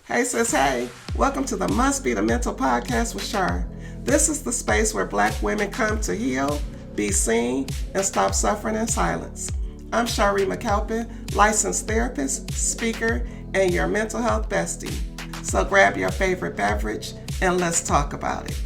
Hey sis, hey, welcome to the Must Be the Mental podcast with Shar. This is the space where Black women come to heal, be seen, and stop suffering in silence. I'm Shaaree McCalpine, licensed therapist, speaker, and your mental health bestie. So grab your favorite beverage and let's talk about it.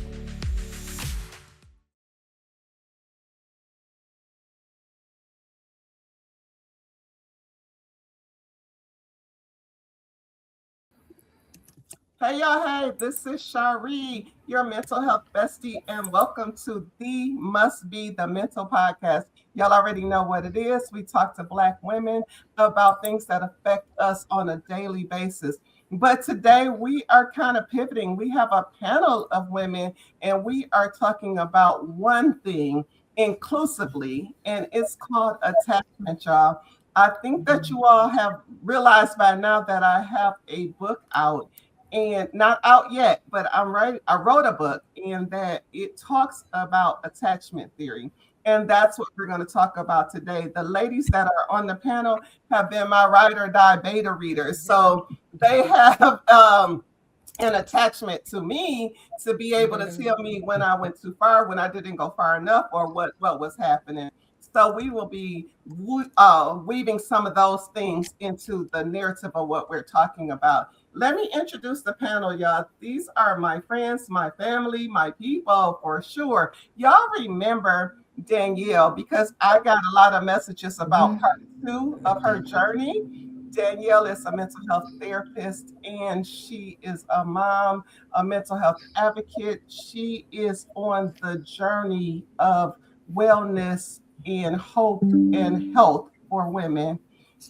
Hey y'all, hey, this is Shaaree, your mental health bestie, and welcome to the Must Be the Mental podcast. Y'all already know what it is. We talk to Black women about things that affect us on a daily basis. But today we are kind of pivoting. We have a panel of women, and we are talking about one thing inclusively, and it's called attachment, y'all. I think that you all have realized by now that I have a book out and not out yet, but I wrote a book and that it talks about attachment theory. And that's what we're going to talk about today. The ladies that are on the panel have been my ride or die beta readers. So they have an attachment to me to be able to tell me when I went too far, when I didn't go far enough, or what was happening. So we will be weaving some of those things into the narrative of what we're talking about. Let me introduce the panel, y'all. These are my friends, my family, my people for sure. Y'all remember Danielle because I got a lot of messages about part two of her journey. Danielle is a mental health therapist and she is a mom, a mental health advocate. She is on the journey of wellness and hope and health for women.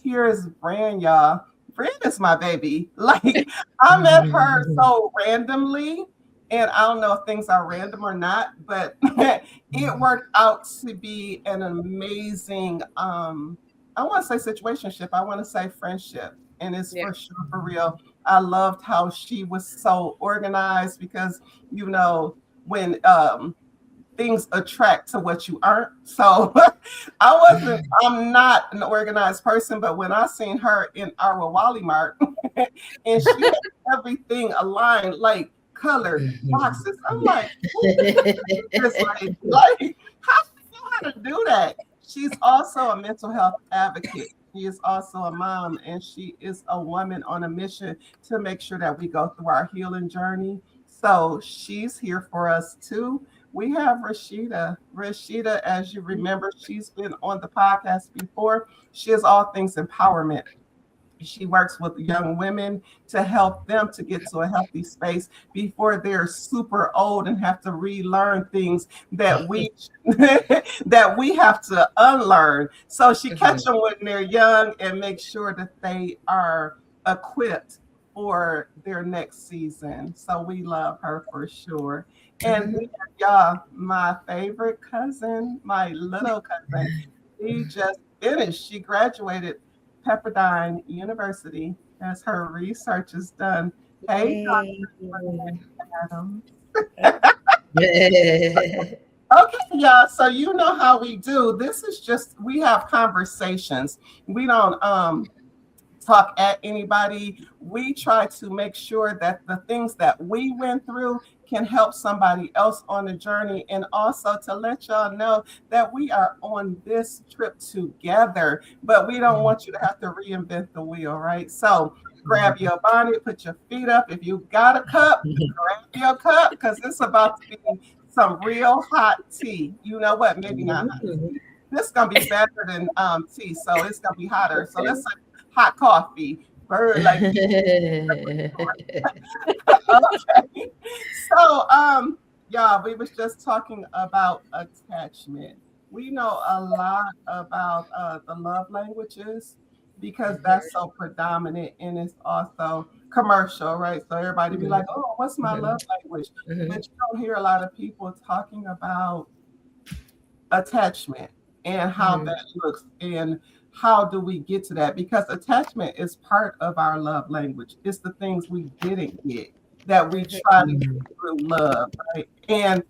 Here is Bran, y'all. Bran is my baby. Like I met her so randomly, and I don't know if things are random or not, but it worked out to be an amazing I want to say situationship. I want to say friendship. And it's for sure for real. I loved how she was so organized because when things attract to what you aren't. So I'm not an organized person, but when I seen her in our Wally Mart and she had everything aligned, like colored boxes, I'm like, this like how do you know how to do that? She's also a mental health advocate. She is also a mom, and she is a woman on a mission to make sure that we go through our healing journey. So she's here for us too. We have Rashida. Rashida, as you remember, she's been on the podcast before. She is all things empowerment. She works with young women to help them to get to a healthy space before they're super old and have to relearn things that we that we have to unlearn. So she catch them when they're young and make sure that they are equipped for their next season. So we love her for sure. And we have y'all, my favorite cousin, my little cousin. She just finished. She graduated Pepperdine University as her research is done. Hey, Yay. Dr. Adams. Okay, y'all. So you know how we do. This is just we have conversations. We don't talk at anybody. We try to make sure that the things that we went through can help somebody else on the journey, and also to let y'all know that we are on this trip together, but we don't want you to have to reinvent the wheel, right? So grab your bonnet, put your feet up. If you got a cup, grab your cup because it's about to be some real hot tea. You know what? Maybe not hot tea. This is gonna be better than tea, so it's gonna be hotter. So let's say hot coffee. Bird like okay. So y'all, we was just talking about attachment. We know a lot about the love languages because that's so predominant and it's also commercial, right? So everybody be like, oh, what's my love language? But you don't hear a lot of people talking about attachment and how that looks and how do we get to that, because attachment is part of our love language. It's the things we didn't get that we try to get through love, right? And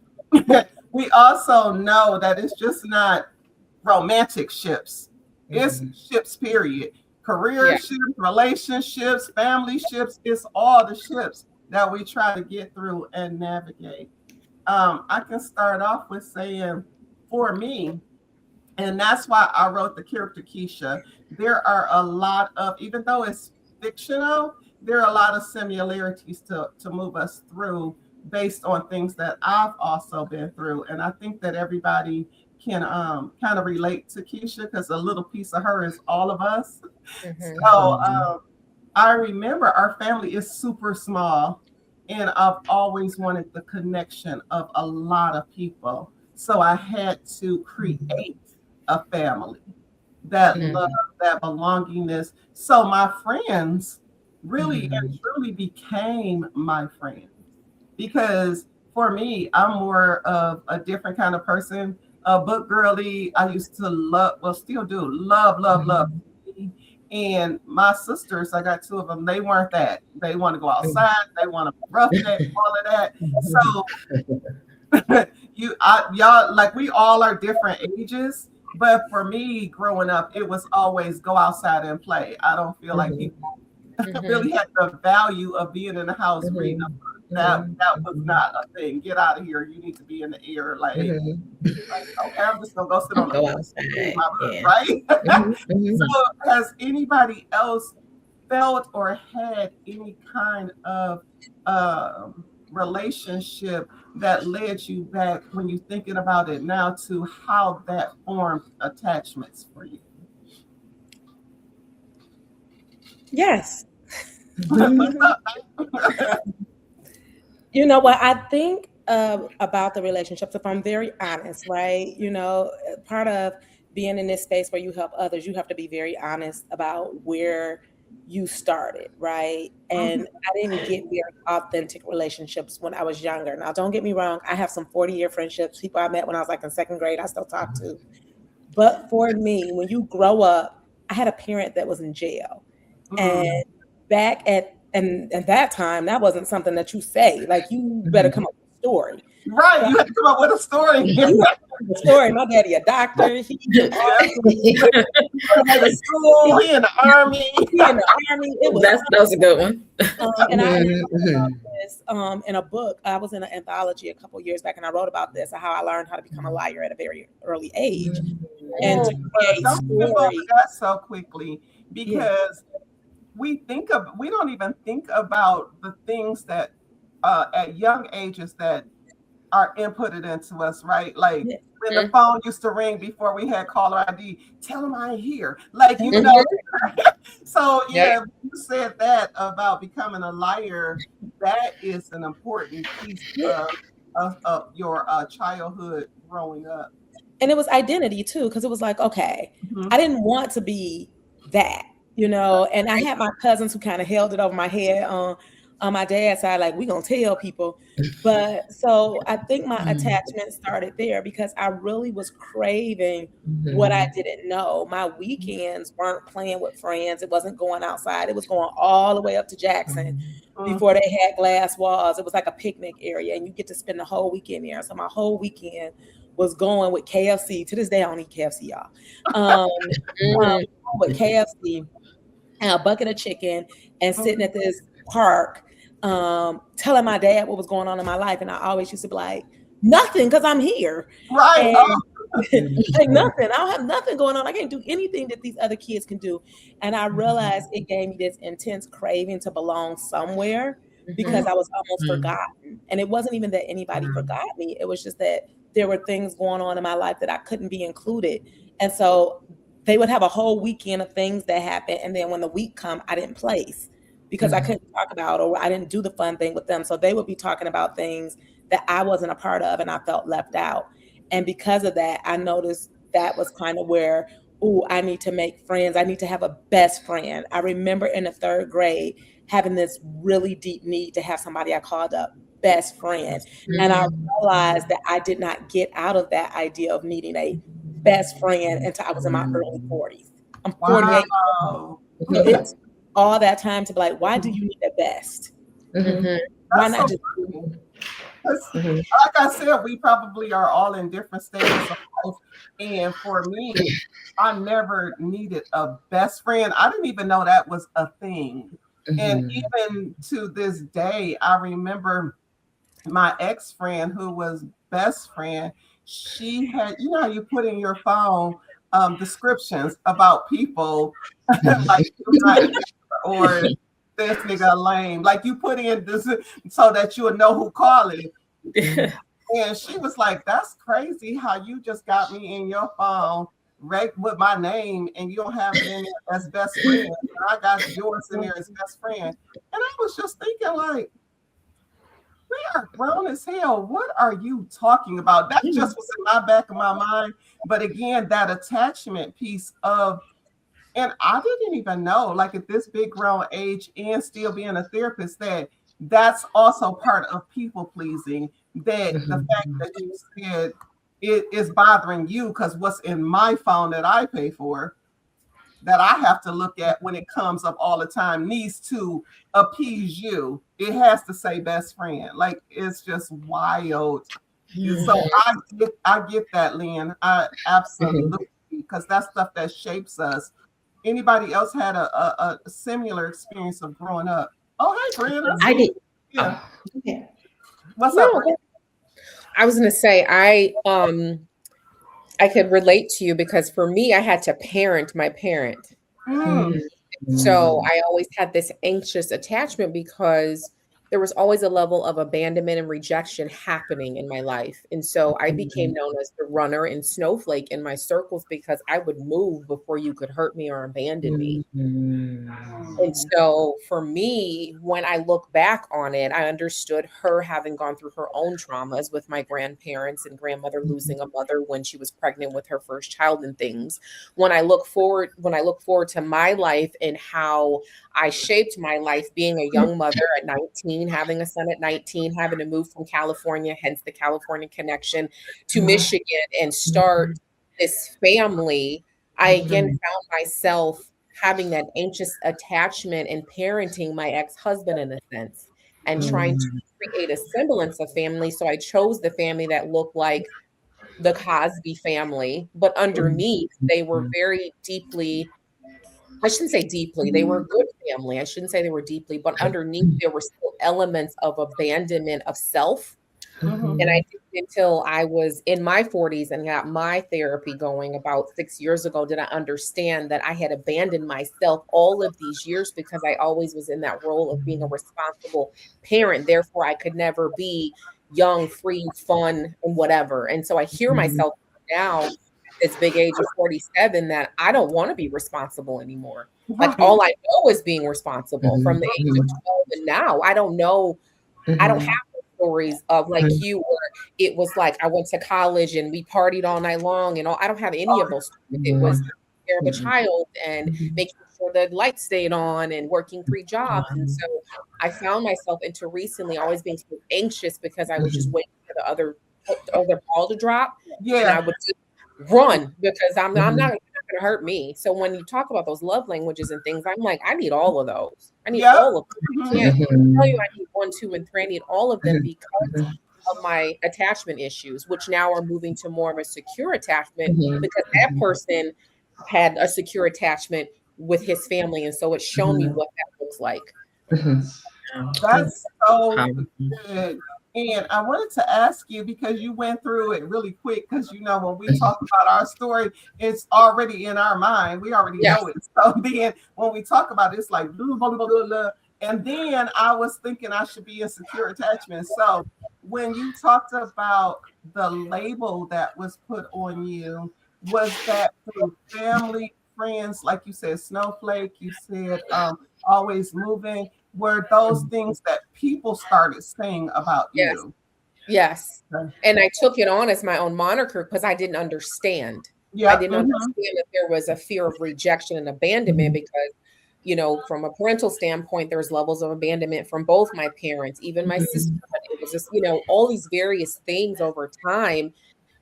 we also know that it's just not romantic ships, it's ships period. career ships, relationships, family ships. It's all the ships that we try to get through and navigate. I can start off with saying, for me, and that's why I wrote the character Keisha. There are a lot of, even though it's fictional, there are a lot of similarities to move us through based on things that I've also been through. And I think that everybody can kind of relate to Keisha because a little piece of her is all of us. So I remember our family is super small, and I've always wanted the connection of a lot of people. So I had to create a family that love, that belongingness. So my friends really and truly became my friends because for me, I'm more of a different kind of person. A book girly. I used to love, well, still do love. And my sisters, I got two of them. They weren't that. They want to go outside. They want to rough that, all of that. So y'all, like we all are different ages. But for me, growing up, it was always go outside and play. I don't feel like people really had the value of being in the house reading a book. That was not a thing. Get out of here. You need to be in the air. Like okay, I'm just gonna go sit on the floor, right? So has anybody else felt or had any kind of relationship that led you back when you're thinking about it now to how that formed attachments for you? Yes. You know what I think about the relationships, if I'm very honest, right? You know, part of being in this space where you help others, you have to be very honest about where you started, right? And I didn't get very authentic relationships when I was younger. Now, don't get me wrong, I have some 40-year friendships, people I met when I was like in second grade, I still talk to. But for me, when you grow up, I had a parent that was in jail. And back at that time, that wasn't something that you say. Like, you better come up with a story. Right, you have to come up with a story. My daddy a doctor. He in the school, he in the army. That was a good one. And I wrote about this in a book. I was in an anthology a couple years back, and I wrote about this, how I learned how to become a liar at a very early age. And to create stories. That so quickly because we don't even think about the things that at young ages that are inputted into us, right? Like when the phone used to ring before we had caller ID, tell them I ain't here. Like, you know, so you said that about becoming a liar. That is an important piece of your childhood growing up. And it was identity too, because it was like, okay, I didn't want to be that, you know, and I had my cousins who kind of held it over my head on my dad's side, like, we gonna tell people. But so I think my attachment started there because I really was craving what I didn't know. My weekends weren't playing with friends. It wasn't going outside. It was going all the way up to Jackson before they had glass walls. It was like a picnic area, and you get to spend the whole weekend there. So my whole weekend was going with KFC. To this day, I don't eat KFC, y'all. With KFC and a bucket of chicken and sitting at this park telling my dad what was going on in my life. And I always used to be like, nothing, because I'm here. Right. Like, nothing. I don't have nothing going on. I can't do anything that these other kids can do. And I realized it gave me this intense craving to belong somewhere because I was almost forgotten. And it wasn't even that anybody forgot me. It was just that there were things going on in my life that I couldn't be included. And so they would have a whole weekend of things that happened. And then when the week come, I didn't place because I couldn't talk about, or I didn't do the fun thing with them. So they would be talking about things that I wasn't a part of, and I felt left out. And because of that, I noticed that was kind of where, I need to make friends. I need to have a best friend. I remember in the third grade having this really deep need to have somebody I called a best friend. And I realized that I did not get out of that idea of needing a best friend until I was in my early 40s. I'm 48. Wow. It's all that time to be like, why do you need a best? Why not just like I said, we probably are all in different stages of life. And for me, I never needed a best friend. I didn't even know that was a thing. And even to this day, I remember my ex friend who was best friend. She had, you know, how you put in your phone descriptions about people like do not care or this nigga lame. Like you put in this so that you would know who calling. And she was like, "That's crazy how you just got me in your phone right with my name and you don't have it in there as best friend. And I got yours in there as best friend." And I was just thinking, like, we are grown as hell. What are you talking about? That just was in my back of my mind. But again, that attachment piece of, and I didn't even know, like at this big grown age and still being a therapist, that that's also part of people pleasing. That the fact that you said it is bothering you because what's in my phone that I pay for, that I have to look at when it comes up all the time, needs to appease you. It has to say best friend. Like it's just wild. So I get that, Lynn. I absolutely, because that's stuff that shapes us. Anybody else had a similar experience of growing up? Oh, hey, Brenda. I did. Yeah. Yeah. What's up, Brenda? I was gonna say I could relate to you because for me, I had to parent my parent. So I always had this anxious attachment because there was always a level of abandonment and rejection happening in my life. And so I became known as the runner and snowflake in my circles because I would move before you could hurt me or abandon me. And so for me, when I look back on it, I understood her having gone through her own traumas with my grandparents and grandmother losing a mother when she was pregnant with her first child and things. When I look forward to my life and how I shaped my life being a young mother at 19, having a son at 19, having to move from California, hence the California connection, to Michigan and start this family, I again found myself having that anxious attachment and parenting my ex-husband in a sense and trying to create a semblance of family. So I chose the family that looked like the Cosby family, but underneath they were very deeply, I shouldn't say deeply, they were a good family. I shouldn't say they were deeply, but underneath there were still elements of abandonment of self. And I did until I was in my 40s and got my therapy going about 6 years ago, did I understand that I had abandoned myself all of these years because I always was in that role of being a responsible parent. Therefore, I could never be young, free, fun, and whatever. And so I hear myself now at this big age of 47 that I don't want to be responsible anymore. Like all I know is being responsible from the age of 12 and now. I don't know. I don't have stories of like you where it was like I went to college and we partied all night long and all. I don't have any of those stories. It was care of a child and making sure the lights stayed on and working 3 jobs. And so I found myself into recently always being so anxious because I was just waiting for the other ball to drop. And I would just run because I'm not going to hurt me. So when you talk about those love languages and things, I'm like, I need all of those. I need all of them. I can't tell you I need 1, 2, and 3. I need all of them because of my attachment issues, which now are moving to more of a secure attachment because that person had a secure attachment with his family. And so it's shown me what that looks like. That's so good. And I wanted to ask you, because you went through it really quick, because you know, when we talk about our story, it's already in our mind. We already know it. So then when we talk about it, it's like, blah, blah, blah, blah, blah. And then I was thinking I should be in secure attachment. So when you talked about the label that was put on you, was that through family, friends, like you said, snowflake, you said always moving? Were those things that people started saying about you? Yes. And I took it on as my own moniker because I didn't understand. I didn't understand that there was a fear of rejection and abandonment because, you know, from a parental standpoint, there's levels of abandonment from both my parents, even my sister. It was just, you know, all these various things over time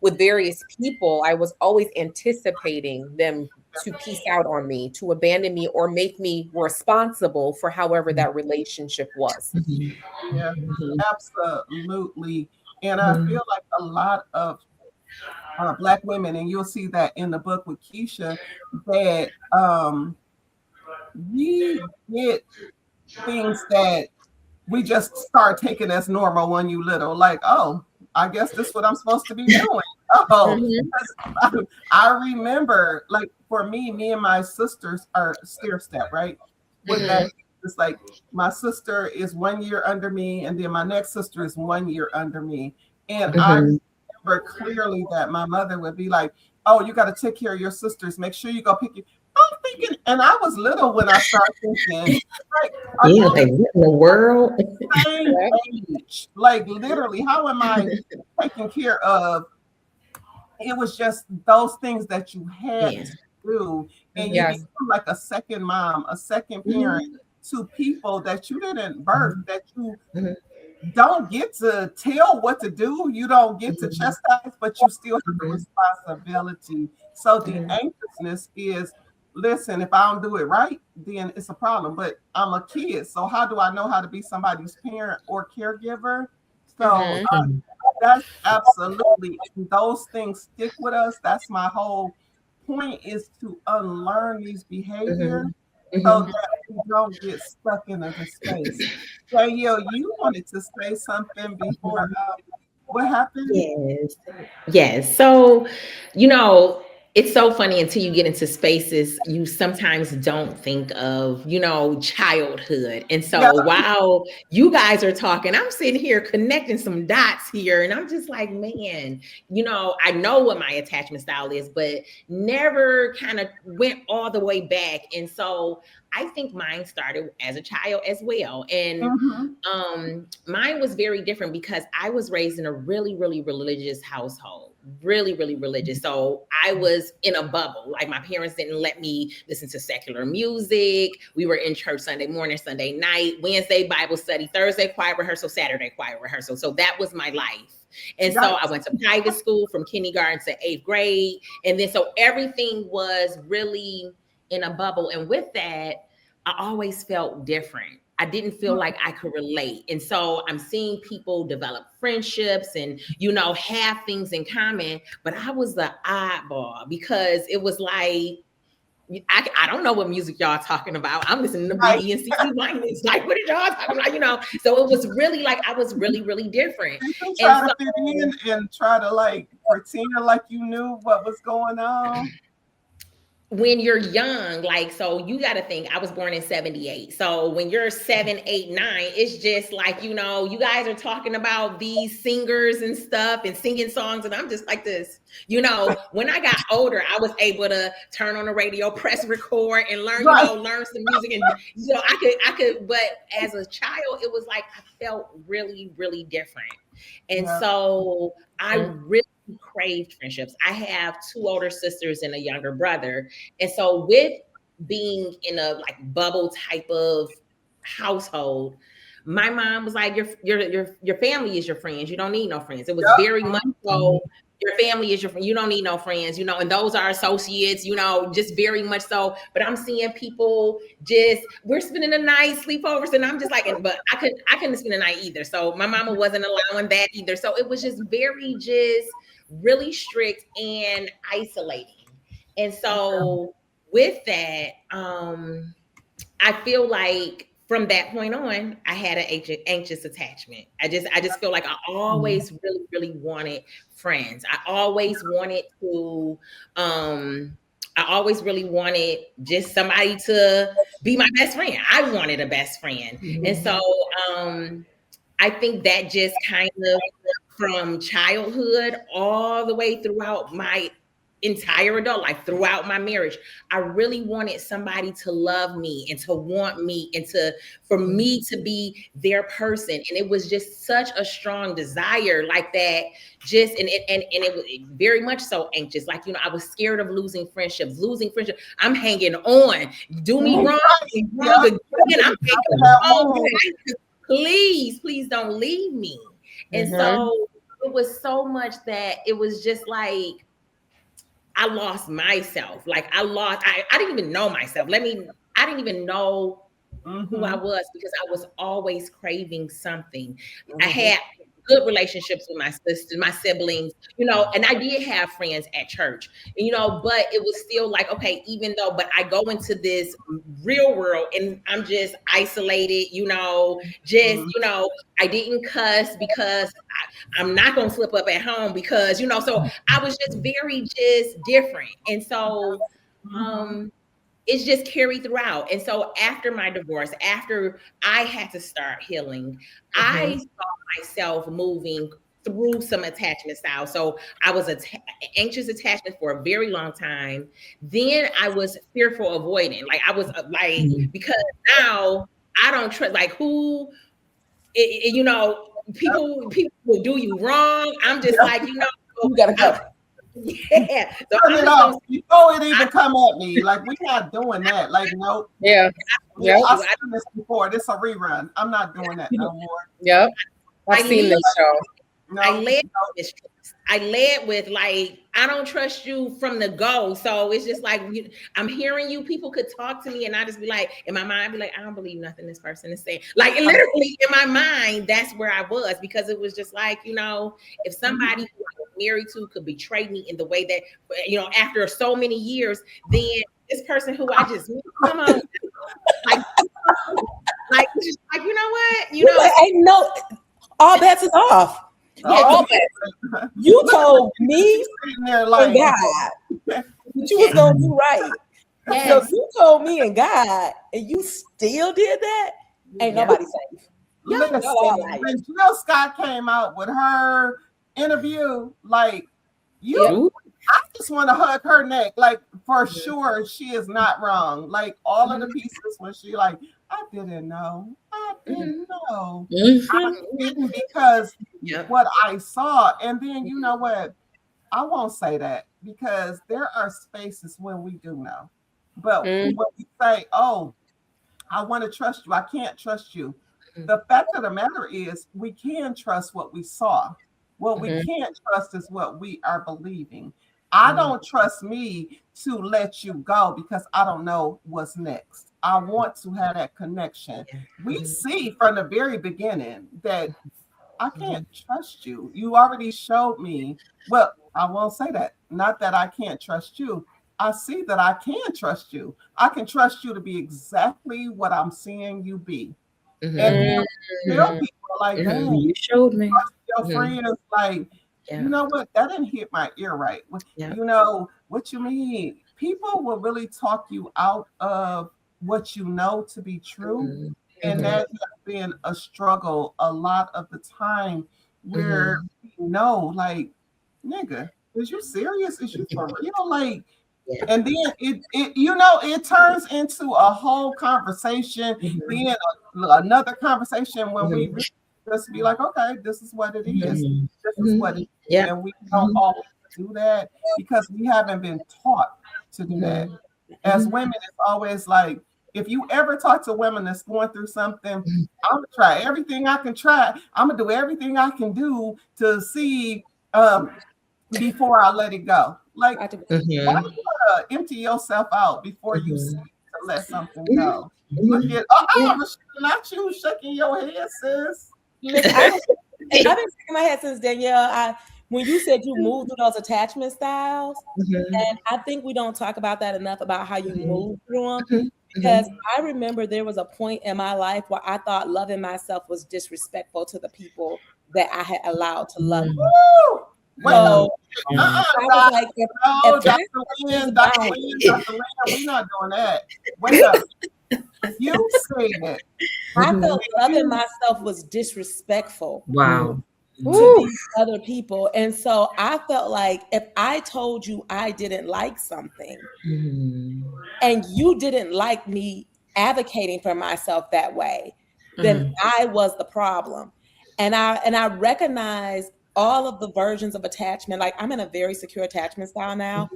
with various people. I was always anticipating them to peace out on me, to abandon me, or make me responsible for however that relationship was. Yeah, absolutely. And I feel like a lot of Black women, and you'll see that in the book with Keisha, that we get things that we just start taking as normal when you little, like, oh, I guess this is what I'm supposed to be doing. Oh, I remember, like, for me and my sisters are stair step, right? With that, it's like my sister is 1 year under me, and then my next sister is 1 year under me. And I remember clearly that my mother would be like, oh, you got to take care of your sisters. Make sure you go pick your. I'm thinking, and I was little when I started thinking, like, are you like what in the world? same age? Like, literally, how am I taking care of? It was just those things that you had to do, and you become like a second mom, a second parent to people that you didn't birth, that you don't get to tell what to do, you don't get to chastise, but you still have the responsibility. So the anxiousness is, listen, if I don't do it right, then it's a problem. But I'm a kid, so how do I know how to be somebody's parent or caregiver? So that's absolutely, those things stick with us. That's my whole point, is to unlearn these behaviors so that we don't get stuck in a space. Danielle, you wanted to say something before what happened? Yes. So, you know, it's so funny until you get into spaces, you sometimes don't think of, childhood. And so while you guys are talking, I'm sitting here connecting some dots here. And I'm just like, man, I know what my attachment style is, but never kind of went all the way back. And so I think mine started as a child as well. And mine was very different because I was raised in a really, really religious household. Really, really religious. So I was in a bubble. Like, my parents didn't let me listen to secular music. We were in church Sunday morning, Sunday night, Wednesday Bible study, Thursday choir rehearsal, Saturday choir rehearsal. So that was my life. And so I went to private school from kindergarten to 8th grade. And then so everything was really in a bubble. And with that, I always felt different. I didn't feel like I could relate. And so I'm seeing people develop friendships and, have things in common. But I was the oddball because it was like, I don't know what music y'all talking about. I'm listening to BB and CC Winans. Like, what are y'all talking about? So it was really like, I was really, really different. You try to fit in and try to like pretend like you knew what was going on. When you're young, like, so you got to think, I was born in 78. So when you're 7, 8, 9, it's just like, you guys are talking about these singers and stuff and singing songs. And I'm just like this, when I got older, I was able to turn on the radio, press record and learn, learn some music. And, I could, but as a child, it was like, I felt really, really different. And so I really craved friendships. I have 2 older sisters and a younger brother. And so with being in a like bubble type of household, my mom was like, your family is your friends. You don't need no friends. It was very much so, your family is your friend. You don't need no friends, and those are associates, just very much so. But I'm seeing people we're spending a night sleepovers, and I'm just like, but I couldn't spend a night either. So my mama wasn't allowing that either. So it was just really strict and isolating. And so with that, I feel like from that point on, I had an anxious attachment. I just feel like I always really, really wanted friends. I always really wanted just somebody to be my best friend. I wanted a best friend. And so I think that just kind of from childhood all the way throughout my entire adult life, throughout my marriage, I really wanted somebody to love me and to want me and for me to be their person. And it was just such a strong desire like that. And it was very much so anxious. Like, I was scared of losing friendships. I'm hanging on. Do me wrong. I'm hanging on. Please don't leave me. And so it was so much that it was just like, I lost myself. Like I didn't even know myself. I didn't even know who I was because I was always craving something. I had good relationships with my sisters, my siblings, and I did have friends at church, but it was still like, okay, even though, but I go into this real world and I'm just isolated, I didn't cuss because I'm not going to slip up at home because, so I was just just different. And so, it's just carried throughout. And so after my divorce, after I had to start healing, I saw myself moving through some attachment styles. So I was anxious attachment for a very long time. Then I was fearful avoiding. Like I was because now I don't trust, like who, people will do you wrong. I'm just like, you gotta go. Yeah. So turn it off before it even come at me. Like we're not doing that. Like nope. Yeah. Yep. I've seen this before. This is a rerun. I'm not doing that no more. Yep. I've seen this show. No, I led with like, I don't trust you from the go. So it's just like, I'm hearing you. People could talk to me and I just be like, in my mind, I'd be like, I don't believe nothing this person is saying. Like literally in my mind, that's where I was, because it was just like, if somebody who I was married to could betray me in the way that, after so many years, then this person who I just knew, come on, like, you know what, ain't no, all bets is off. Yeah, you told me and God that you was gonna do right. So you told me and God, and you still did that. Ain't nobody safe. Listen, when Jill Scott came out with her interview, like I just want to hug her neck. Like for sure, she is not wrong. Like all of the pieces when she like, I didn't know. I didn't know. I didn't because what I saw. And then you know what? I won't say that because there are spaces when we do know. But when we say, oh, I want to trust you, I can't trust you. The fact of the matter is we can trust what we saw. What we can't trust is what we are believing. I don't trust me to let you go because I don't know what's next. I want to have that connection. We see from the very beginning that I can't trust you. You already showed me. Well, I won't say that. Not that I can't trust you. I see that I can trust you. I can trust you to be exactly what I'm seeing you be. And then tell people like, dang, you showed me. Your friends like, you know what? That didn't hit my ear right. You know what you mean? People will really talk you out of what you know to be true. And that has been a struggle a lot of the time where you know, like, nigga, is you serious? Is you for real? Like, and then it turns into a whole conversation, then another conversation when we really just be like, okay, this is what it is. This is what it is. And we don't always do that because we haven't been taught to do that. As women, it's always like, if you ever talk to women that's going through something, I'm gonna try everything I can try. I'm gonna do everything I can do to see before I let it go. Like, why do you empty yourself out before you see to let something go? Look at not you shaking your head, sis. I've been shaking my head since Danielle. When you said you moved through those attachment styles, and I think we don't talk about that enough about how you move through them. Because I remember there was a point in my life where I thought loving myself was disrespectful to the people that I had allowed to love me. So I was like, Dr. Lynn, we're not doing that. Wait up. You said I felt loving myself was disrespectful. Wow. To these other people. And so I felt like if I told you I didn't like something and you didn't like me advocating for myself that way, then I was the problem. And I recognize all of the versions of attachment. Like I'm in a very secure attachment style now.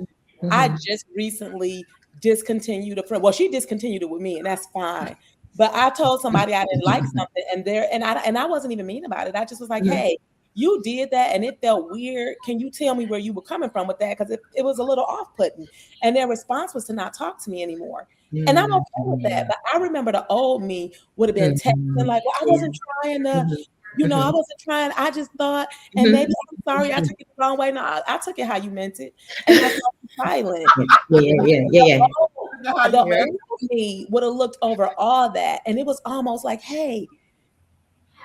I just recently discontinued a friend. Well, she discontinued it with me, and that's fine. But I told somebody I didn't like something, and I wasn't even mean about it. I just was like, hey, you did that and it felt weird. Can you tell me where you were coming from with that? Because it was a little off-putting. And their response was to not talk to me anymore. And I'm okay with that. But I remember the old me would have been texting like, well, I wasn't trying to I wasn't trying. I just thought, and maybe I'm sorry, I took it the wrong way. No, I took it how you meant it, and that's why I'm silent. Yeah. The old me would have looked over all that, and it was almost like, hey,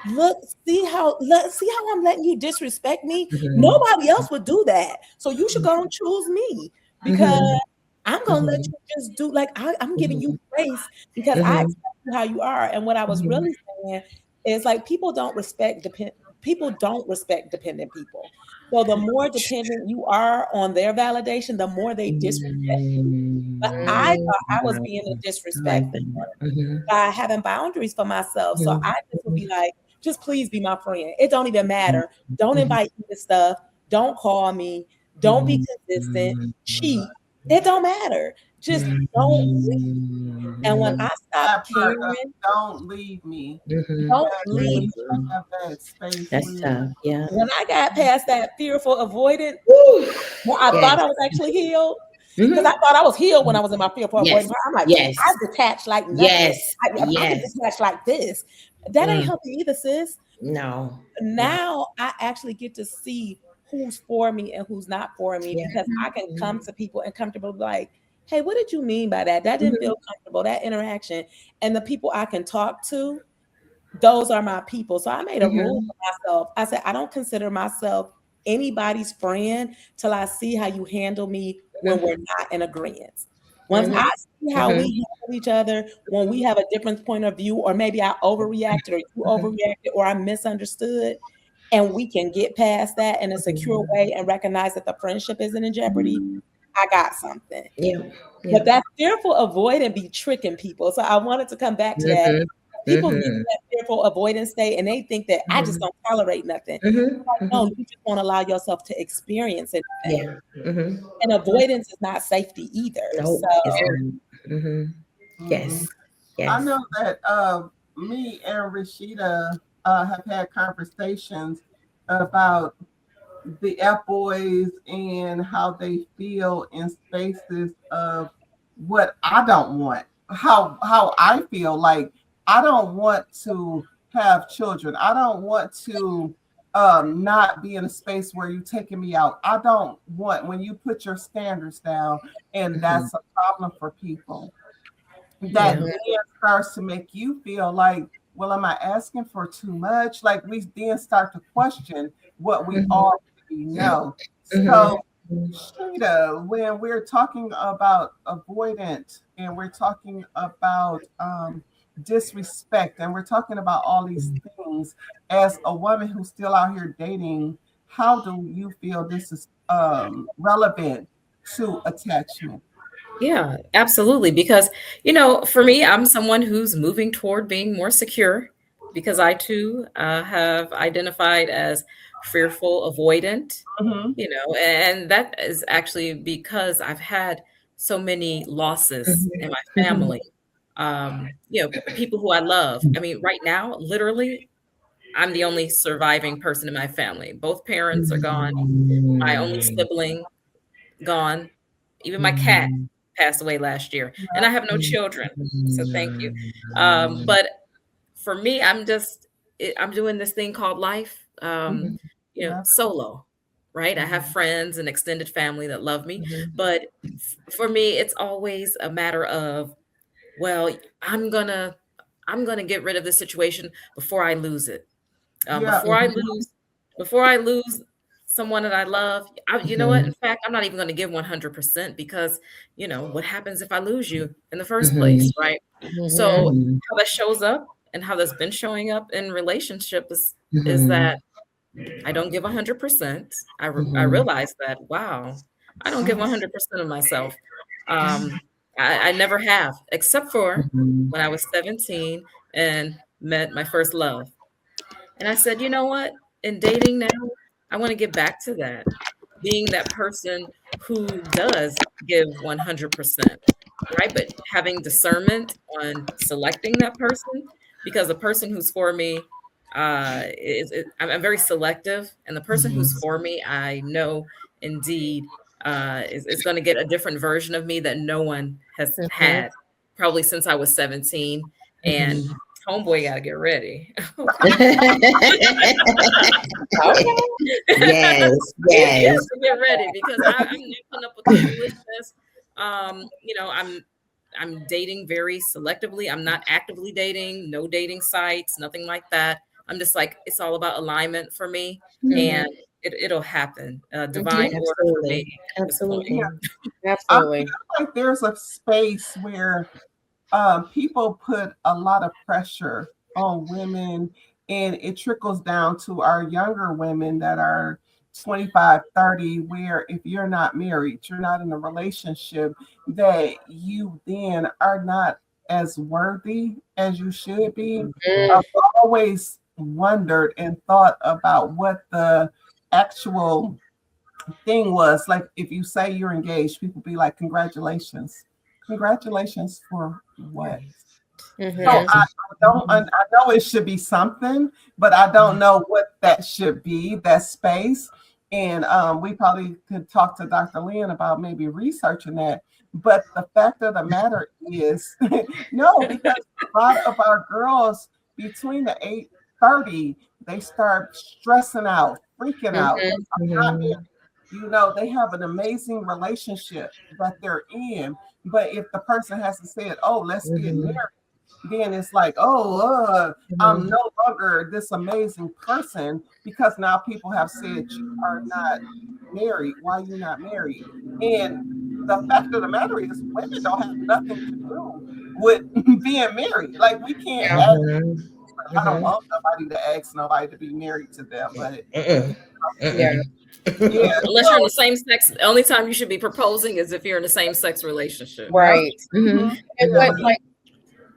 look, see how I'm letting you disrespect me. Nobody else would do that, so you should go and choose me because I'm gonna let you just do like I'm giving you grace because I accept you how you are. And what I was really saying is like people don't respect dependent people. So the more dependent you are on their validation, the more they disrespect you. But I thought I was being a I like disrespectful that. by having boundaries for myself. So I just would be like, just please be my friend. It don't even matter. Don't invite me to stuff. Don't call me. Don't be consistent. Cheat. It don't matter. Just don't leave. And when I That stopped part of caring, don't leave me. don't When leave you me. have that space That's where tough. Yeah. When I got past that fearful avoidance, Woo. well, I Yes. thought I was actually healed. Because I Mhm. thought I was healed when I was in my fearful Yes. avoidance. I'm like, Yes. I detached like nothing. Yes. I could Yes. detach like this. That ain't Mm. helping either, sis. No. No. Now I actually get to see who's for me and who's not for me Yeah. because I can come to people and comfortable like, hey, what did you mean by that? That didn't Mhm. feel comfortable, that interaction. And the people I can talk to, those are my people. So I made a rule Mhm. for myself. I said, I don't consider myself anybody's friend till I see how you handle me when we're not in agreement. Once Mhm. I see how we Mhm. handle each other, when we have a different point of view, or maybe I overreacted or you Mhm. overreacted or I misunderstood, and we can get past that in a secure way and recognize that the friendship isn't in jeopardy, I got something. Yeah. But Yeah. that fearful avoidance be tricking people. So I wanted to come back to that. Mhm. People get in Mhm. that fearful avoidance state and they think that I just Mhm. don't tolerate nothing. Mhm. Like, no, Mhm. you just won't allow yourself to experience anything. Yeah. Mhm. And avoidance is not safety either. Nope. So It's not. Mhm. Mhm. Yes. I Yes. know that me and Rashida have had conversations about the F boys and how they feel in spaces of what I don't want. How I feel like I don't want to have children. I don't want to not be in a space where you're taking me out. I don't want when you put your standards down, and Mhm. that's a problem for people that Yeah. then starts to make you feel like, well, am I asking for too much? Like we then start to question what we Mhm. already know. So, Mhm. Shada, when we're talking about avoidant and we're talking about disrespect and we're talking about all these things, as a woman who's still out here dating, how do you feel this is relevant to attachment? Yeah, absolutely. Because, for me, I'm someone who's moving toward being more secure because I too have identified as fearful, avoidant, Mm-hmm. and that is actually because I've had so many losses in Mhm. my Mhm. family. People who I love. I mean, right now, literally, I'm the only surviving person in my family. Both parents are gone. My only sibling gone. Even my cat passed away last year, and I have no children. So thank you. But for me, I'm doing this thing called life, Mhm. Yep. solo, right? I have friends and extended family that love me, Mhm. but for me, it's always a matter of, well, I'm gonna I'm gonna get rid of this situation before I lose it. Um, Yeah. before I lose, before I lose someone that I love, you know what? Mhm. In fact, I'm not even going to give 100% because, what happens if I lose you in the first place, Mhm. right? So Mhm. how that shows up and how that's been showing up in relationship is Mhm. that I don't give 100%. I Mhm. realize that, wow, I don't give 100% of myself. I never have, except for Mhm. when I was 17 and met my first love. And I said, you know what? In dating now, I want to get back to that, being that person who does give 100%, right? But having discernment on selecting that person, because the person who's for me, I'm very selective, and the person Mhm. who's for me, I know indeed is going to get a different version of me that no one has Mhm. had probably since I was 17. And Mhm. homeboy got to get ready. Okay. Yes, He yes. has to get ready because I'm not putting up with the foolishness. I'm dating very selectively. I'm not actively dating, no dating sites, nothing like that. I'm just like, it's all about alignment for me, and it'll happen. Divine order for me at this point. Absolutely. I Absolutely. feel like there's a space where people put a lot of pressure on women, and it trickles down to our younger women that are 25, 30, where if you're not married, you're not in a relationship, that you then are not as worthy as you should be. Mm, I've always wondered and thought about what the actual thing was. Like, if you say you're engaged, people be like, congratulations. Congratulations for what? So mhm. I know it should be something, but I don't know what that should be, that space. And we probably could talk to Dr. Lynn about maybe researching that. But the fact of the matter is, no, because a lot of our girls between the 8:30, they start stressing out, freaking out. Mhm. Not they have an amazing relationship that they're in, but if the person hasn't said, "Oh, let's get married," then it's like, "Oh, I'm no longer this amazing person because now people have said you are not married. Why are you not married?" And the fact of the matter is, women don't have nothing to do with being married. Like, we can't Yeah. ask. I don't want nobody to ask nobody to be married to them, but Yeah. yeah. Unless you're in So the same sex, the only time you should be proposing is if you're in a same sex relationship. yep. Right. Mhm. And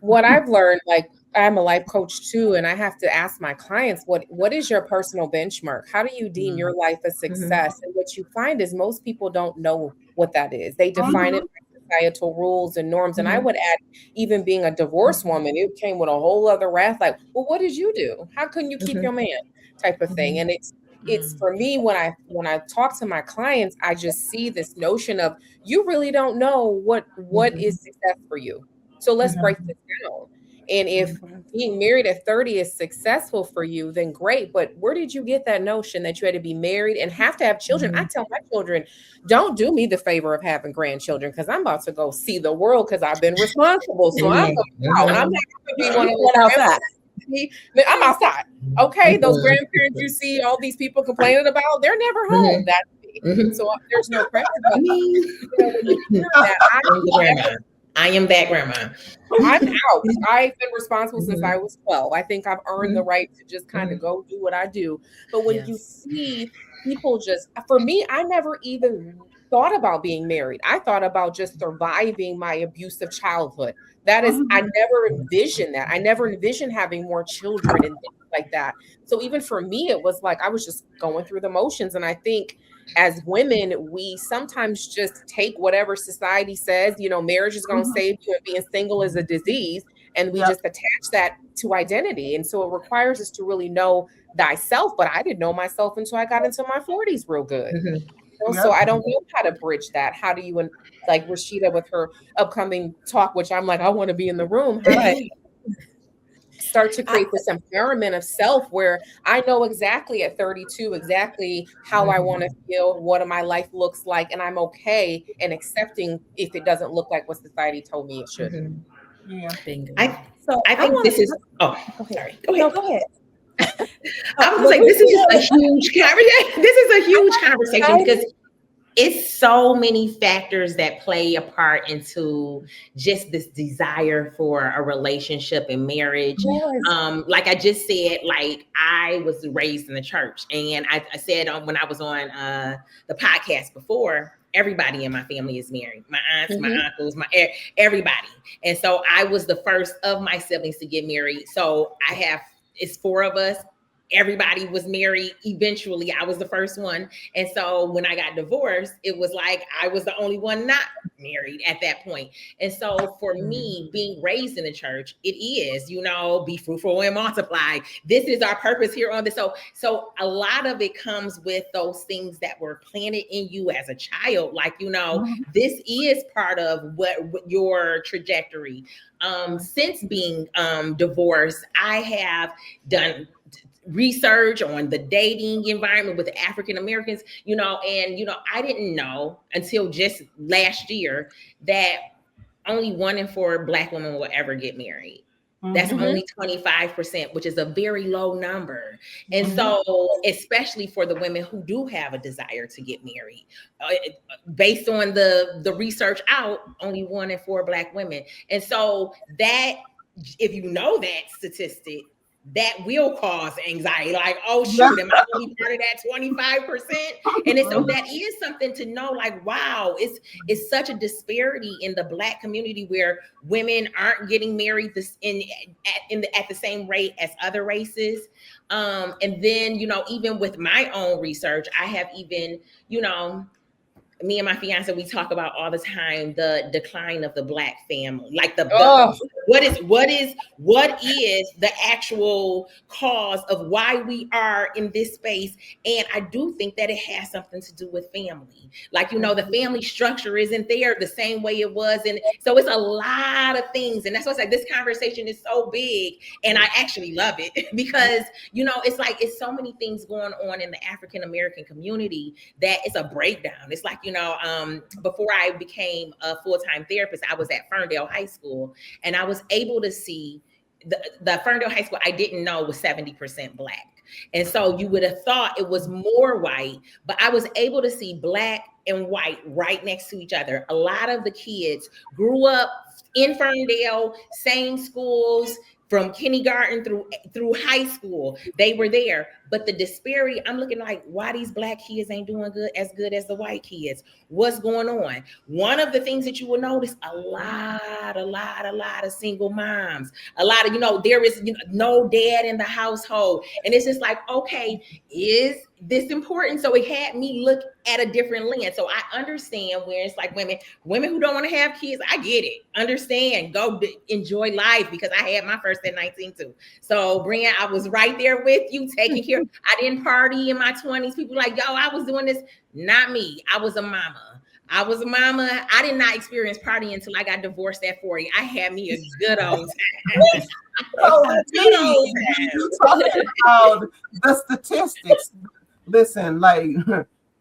what I've learned, like I'm a life coach too, and I have to ask my clients, what is your personal benchmark? How do you deem your life a success? And what you find is most people don't know what that is. They define it by societal rules and norms. And I would add, even being a divorced woman, it came with a whole other wrath, like, well, what did you do? How couldn't you keep your man? Type of thing. And it's for me, when I talk to my clients, I just see this notion of you really don't know what is success for you. So let's break this down. And if being married at 30 is successful for you, then great. But where did you get that notion that you had to be married and have to have children? I tell my children, don't do me the favor of having grandchildren because I'm about to go see the world because I've been responsible. So I'm going out. I'm not going to be one of those outside. I'm outside. Okay, those grandparents you see all these people complaining about, they're never home. That's me. So there's no pressure. But when you hear that, I am that grandma. I'm out. I've been responsible since I was 12. I think I've earned the right to just kind of go do what I do. But when you see people for me, I never even thought about being married. I thought about just surviving my abusive childhood. That is, I never envisioned that. I never envisioned having more children and things like that. So even for me, it was like I was just going through the motions. And I think as women, we sometimes just take whatever society says, marriage is going to save you and being single is a disease. And we just attach that to identity. And so it requires us to really know thyself. But I didn't know myself until I got into my 40s real good. So I don't know how to bridge that. How do you, like Rashida with her upcoming talk, which I'm like, I want to be in the room. How do you start to create this empowerment of self where I know exactly at 32 exactly how I want to feel, what my life looks like, and I'm okay and accepting if it doesn't look like what society told me it should. Yeah. Bingo. I think this is sorry. Go ahead. No, go ahead. I was like, this is just a huge conversation. This is a huge conversation because it's so many factors that play a part into just this desire for a relationship and marriage. Like I just said, like I was raised in the church, and I said when I was on the podcast before, everybody in my family is married. My aunts, my uncles, everybody. And so I was the first of my siblings to get married. So it's 4 of us. everybody was married eventually. I was the first one. And so when I got divorced, it was like I was the only one not married at that point. And so for me, being raised in the church, it is, be fruitful and multiply. This is our purpose here on this. So a lot of it comes with those things that were planted in you as a child. Like, this is part of what your trajectory. Since being divorced, I have done research on the dating environment with African Americans, and I didn't know until just last year that only 1 in 4 Black women will ever get married. That's only 25%, which is a very low number. And so, especially for the women who do have a desire to get married, based on the research out, only 1 in 4 Black women. And so that, if you know that statistic, that will cause anxiety. Like, oh shoot, am I going to be part of that 25%? And so that is something to know. Like, wow, it's such a disparity in the Black community where women aren't getting married at the same rate as other races. And then even with my own research, I have even me and my fiance, we talk about all the time the decline of the Black family, like what is the actual cause of why we are in this space. And I do think that it has something to do with family. Like, the family structure isn't there the same way it was. And so it's a lot of things. And that's why it's like this conversation is so big. And I actually love it because, it's like, it's so many things going on in the African American community that it's a breakdown. It's like, before I became a full-time therapist, I was at Ferndale High School, and I was able to see the Ferndale High School I didn't know was 70% Black. And so you would have thought it was more white, but I was able to see Black and white right next to each other. A lot of the kids grew up in Ferndale, same schools, from kindergarten through high school, they were there. But the disparity, I'm looking like, why these Black kids ain't doing good as the white kids? What's going on? One of the things that you will notice, a lot of single moms, a lot of, there is no dad in the household. And it's just like, okay, is this important? So it had me look at a different lens. So I understand where it's like women who don't want to have kids, I get it. Understand, go enjoy life, because I had my first at 19 too. So Brian, I was right there with you, taking care. I didn't party in my 20s. People like, yo, I was doing this. Not me. I was a mama. I did not experience partying until I got divorced at 40. I had me a good old time. You talking about the statistics. Listen, like,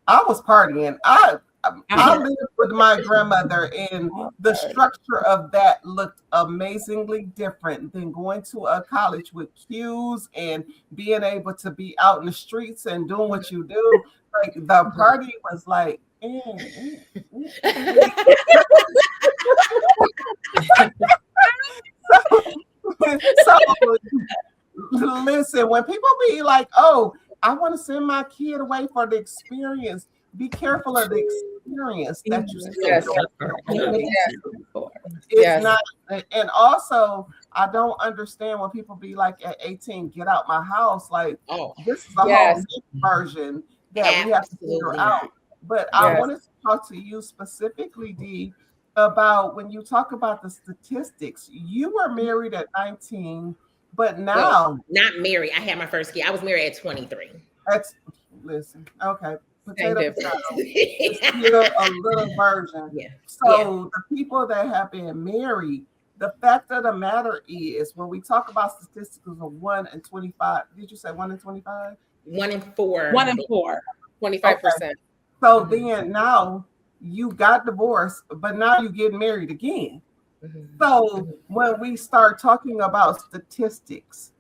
I was partying. I lived with my grandmother, and the structure of that looked amazingly different than going to a college with cues and being able to be out in the streets and doing what you do. Like, the party was like, so listen, when people be like, oh, I want to send my kid away for the experience, be careful of the experience that you It's not, and also I don't understand when people be like at 18, get out my house. Like, this is a whole version that we have to figure out. But I wanted to talk to you specifically, Dee, about when you talk about the statistics. You were married at 19, but now not married. I had my first kid. I was married at 23. Listen, okay. Potato. It's still a little version. So the people that have been married, the fact of the matter is, when we talk about statistics of 1 in 25, did you say 1 in 25? 1 in 4. 1 in 4. 25%. So then now you got divorced, but now you get married again. So when we start talking about statistics,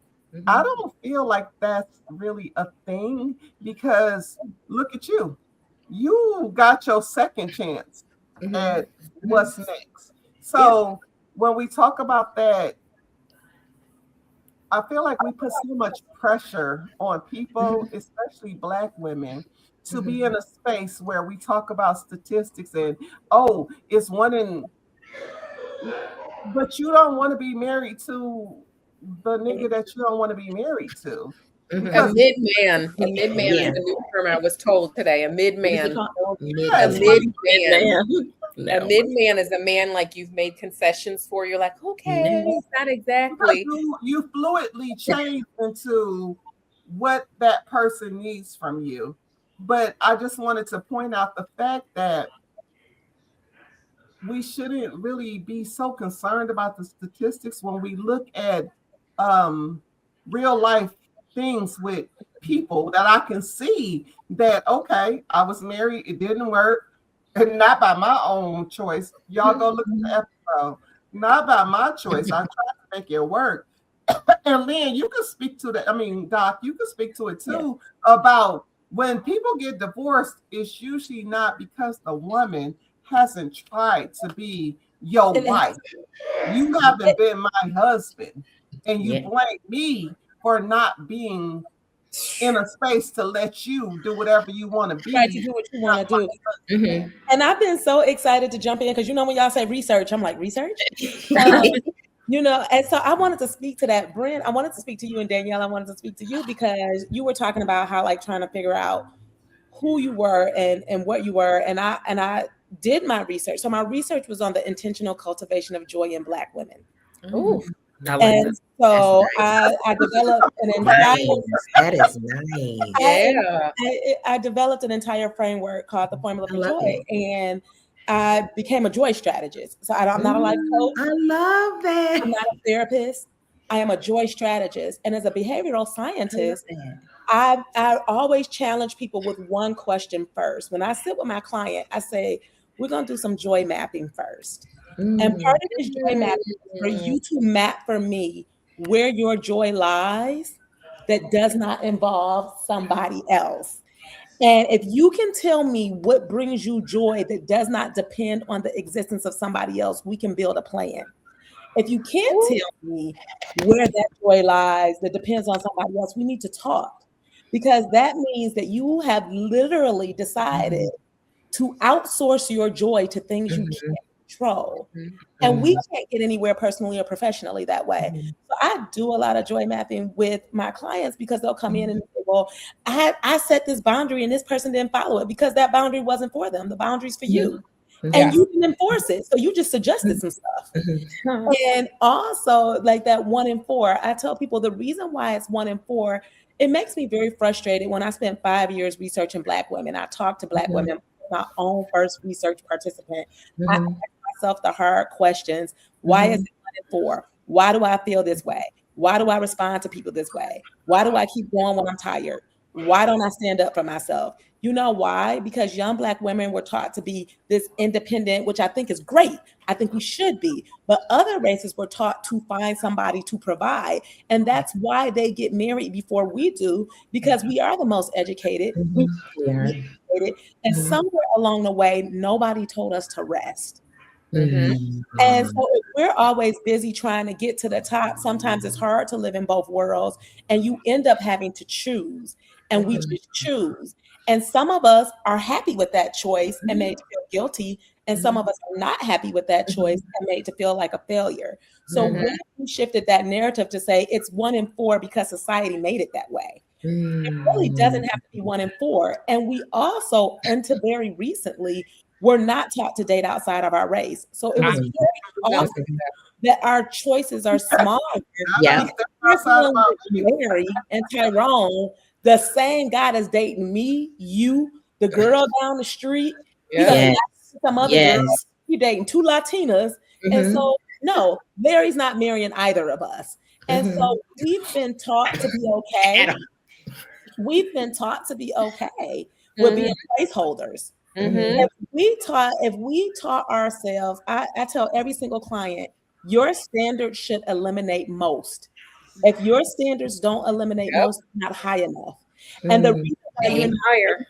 I don't feel like that's really a thing, because look at you. You got your second chance at what's next. So when we talk about that, I feel like we put so much pressure on people, especially Black women, to be in a space where we talk about statistics and, oh, it's 1 in, but you don't want to be married to the nigga that you don't want to be married to. Because A mid man is a new term I was told today. A mid man. A mid man. A mid man is a man like you've made concessions for. You're like, okay, not exactly. you fluidly change into what that person needs from you. But I just wanted to point out the fact that we shouldn't really be so concerned about the statistics when we look at real life things with people that I can see that, okay, I was married, it didn't work, and not by my own choice. Y'all go look at the episode. Not by my choice. I tried to make it work. And Lynn, you can speak to that. I mean, Doc, you can speak to it too about when people get divorced, it's usually not because the woman hasn't tried to be your wife. You haven't been my husband, and you blame me for not being in a space to let you do whatever you want to be. Right, to do what you want to do. And I've been so excited to jump in because when y'all say research, I'm like, research? And so I wanted to speak to that. Brent, I wanted to speak to you, and Danielle, I wanted to speak to you because you were talking about how trying to figure out who you were and what you were. And I did my research. So my research was on the intentional cultivation of joy in Black women. Ooh. And so I developed an entire. That is nice. I developed an entire framework called the Formula for Joy, and I became a joy strategist. So I'm not a life coach. I love that. I'm not a therapist. I am a joy strategist, and as a behavioral scientist, I always challenge people with one question first. When I sit with my client, I say, we're going to do some joy mapping first. And part of this joy mapping is for you to map for me where your joy lies that does not involve somebody else. And if you can tell me what brings you joy that does not depend on the existence of somebody else, we can build a plan. If you can't tell me where that joy lies that depends on somebody else, we need to talk, because that means that you have literally decided to outsource your joy to things you can't control. And we can't get anywhere personally or professionally that way. So I do a lot of joy mapping with my clients because they'll come in and say, well, I set this boundary and this person didn't follow it because that boundary wasn't for them. The boundary's for you. And you didn't enforce it. So you just suggested some stuff. And also, like that 1 in 4, I tell people the reason why it's 1 in 4, it makes me very frustrated when I spent 5 years researching Black women. I talked to Black women, my own first research participant. I ask myself the hard questions. Why is it 1 in 4? Why do I feel this way? Why do I respond to people this way? Why do I keep going when I'm tired? Why don't I stand up for myself? You know why? Because young Black women were taught to be this independent, which I think is great. I think we should be. But other races were taught to find somebody to provide. And that's why they get married before we do, because we are the most educated. And somewhere along the way, nobody told us to rest. And so if we're always busy trying to get to the top, sometimes it's hard to live in both worlds, and you end up having to choose. And we just choose. And some of us are happy with that choice and made to feel guilty. And some of us are not happy with that choice and made to feel like a failure. So when we shifted that narrative to say it's 1 in 4 because society made it that way, it really doesn't have to be 1 in 4. And we also, until very recently, were not taught to date outside of our race. So it was very often that our choices are smaller. Mary and Tyrone, the same guy that's dating me, you, the girl down the street, some other girl, he dating 2 Latinas. And so, no, Larry's not marrying either of us. And so we've been taught to be okay. We've been taught to be okay with being placeholders. If we taught ourselves, I tell every single client, your standards should eliminate most. If your standards don't eliminate most, not high enough. And the reason why you're higher,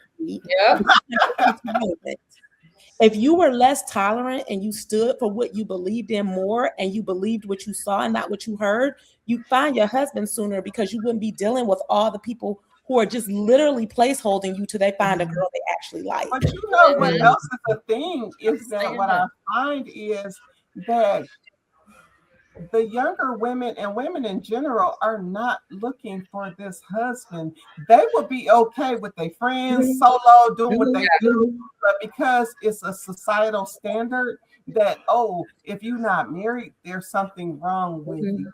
if you were less tolerant and you stood for what you believed in more, and you believed what you saw and not what you heard, you'd find your husband sooner, because you wouldn't be dealing with all the people who are just literally placeholding you till they find a girl they actually like. But you know what else is the thing is that what I find is that the younger women and women in general are not looking for this husband. They would be okay with their friends solo doing what they do, but because it's a societal standard that, oh, if you're not married, there's something wrong with you.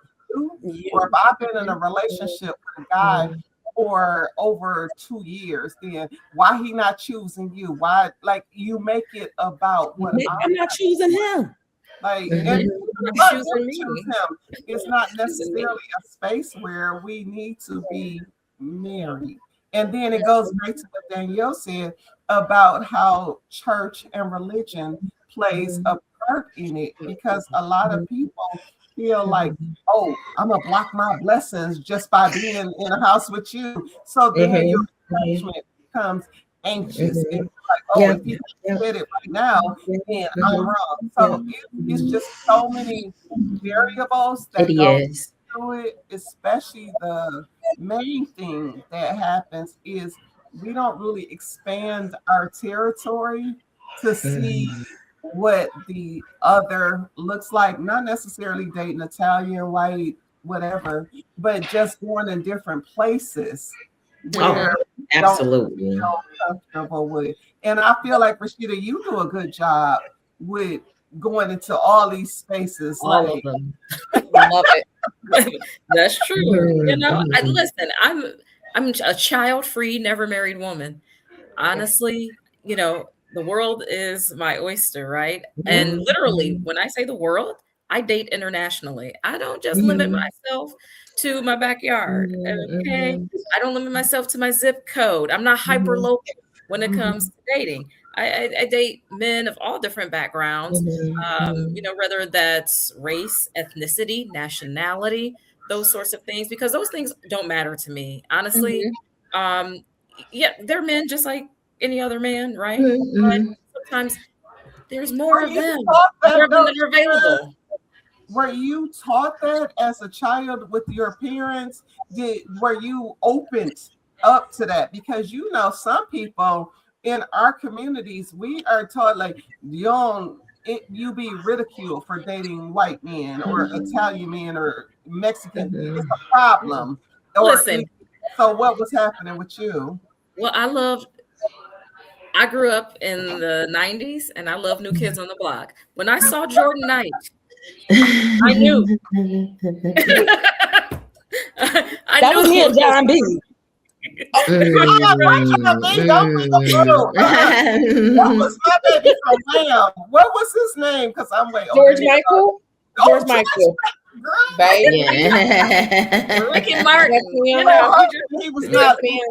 Or if I've been in a relationship with a guy for over 2 years, then why he not choosing you? Why, like, you make it about what I'm not choosing him. like, and Not let them choosing me. choose him. It's not Choosing me. necessarily a space where we need to be married. And then it goes back to what Danielle said about how church and religion plays a part in it, because a lot of people feel like, oh, I'm gonna block my blessings just by being in a house with you. So then your attachment becomes anxious. And like, oh, if you don't get it right now, then I'm wrong. So it's just so many variables that It go is. into it. Especially the main thing that happens is we don't really expand our territory to see what the other looks like, not necessarily dating Italian, white, whatever, but just going in different places where Oh, we don't absolutely. feel comfortable with. And I feel like, Rashida, you do a good job with going into all these spaces. All Like, of them. Love it. That's true. You know, Mhm. listen, I'm a child-free, never married woman. Honestly, you know, the world is my oyster, right? And literally, when I say the world, I date internationally. I don't just limit myself to my backyard. Okay. I don't limit myself to my zip code. I'm not hyper local when it comes to dating. I date men of all different backgrounds, you know, whether that's race, ethnicity, nationality, those sorts of things, because those things don't matter to me, honestly. Um, yeah, they're men just like any other man, right? But sometimes there's more were of you them, taught more that of them though? that are available. Were you taught that as a child with your parents? Were you opened up to that? Because you know, some people in our communities, we are taught like you be ridiculed for dating white men or Italian men or Mexican. It's a problem. Or Listen, so what was happening with you? well, I grew up in the 90s and I love New Kids on the Block. When I saw Jordan Knight, I knew. I That was knew me who and this John B. Don't be the fool. That was my baby from Lamb. What was his name? Because I'm way over George here. Michael. Oh, George Michael. girl. Baby. Yeah. Ricky Martin. That's me You on know, that. He was yeah, not me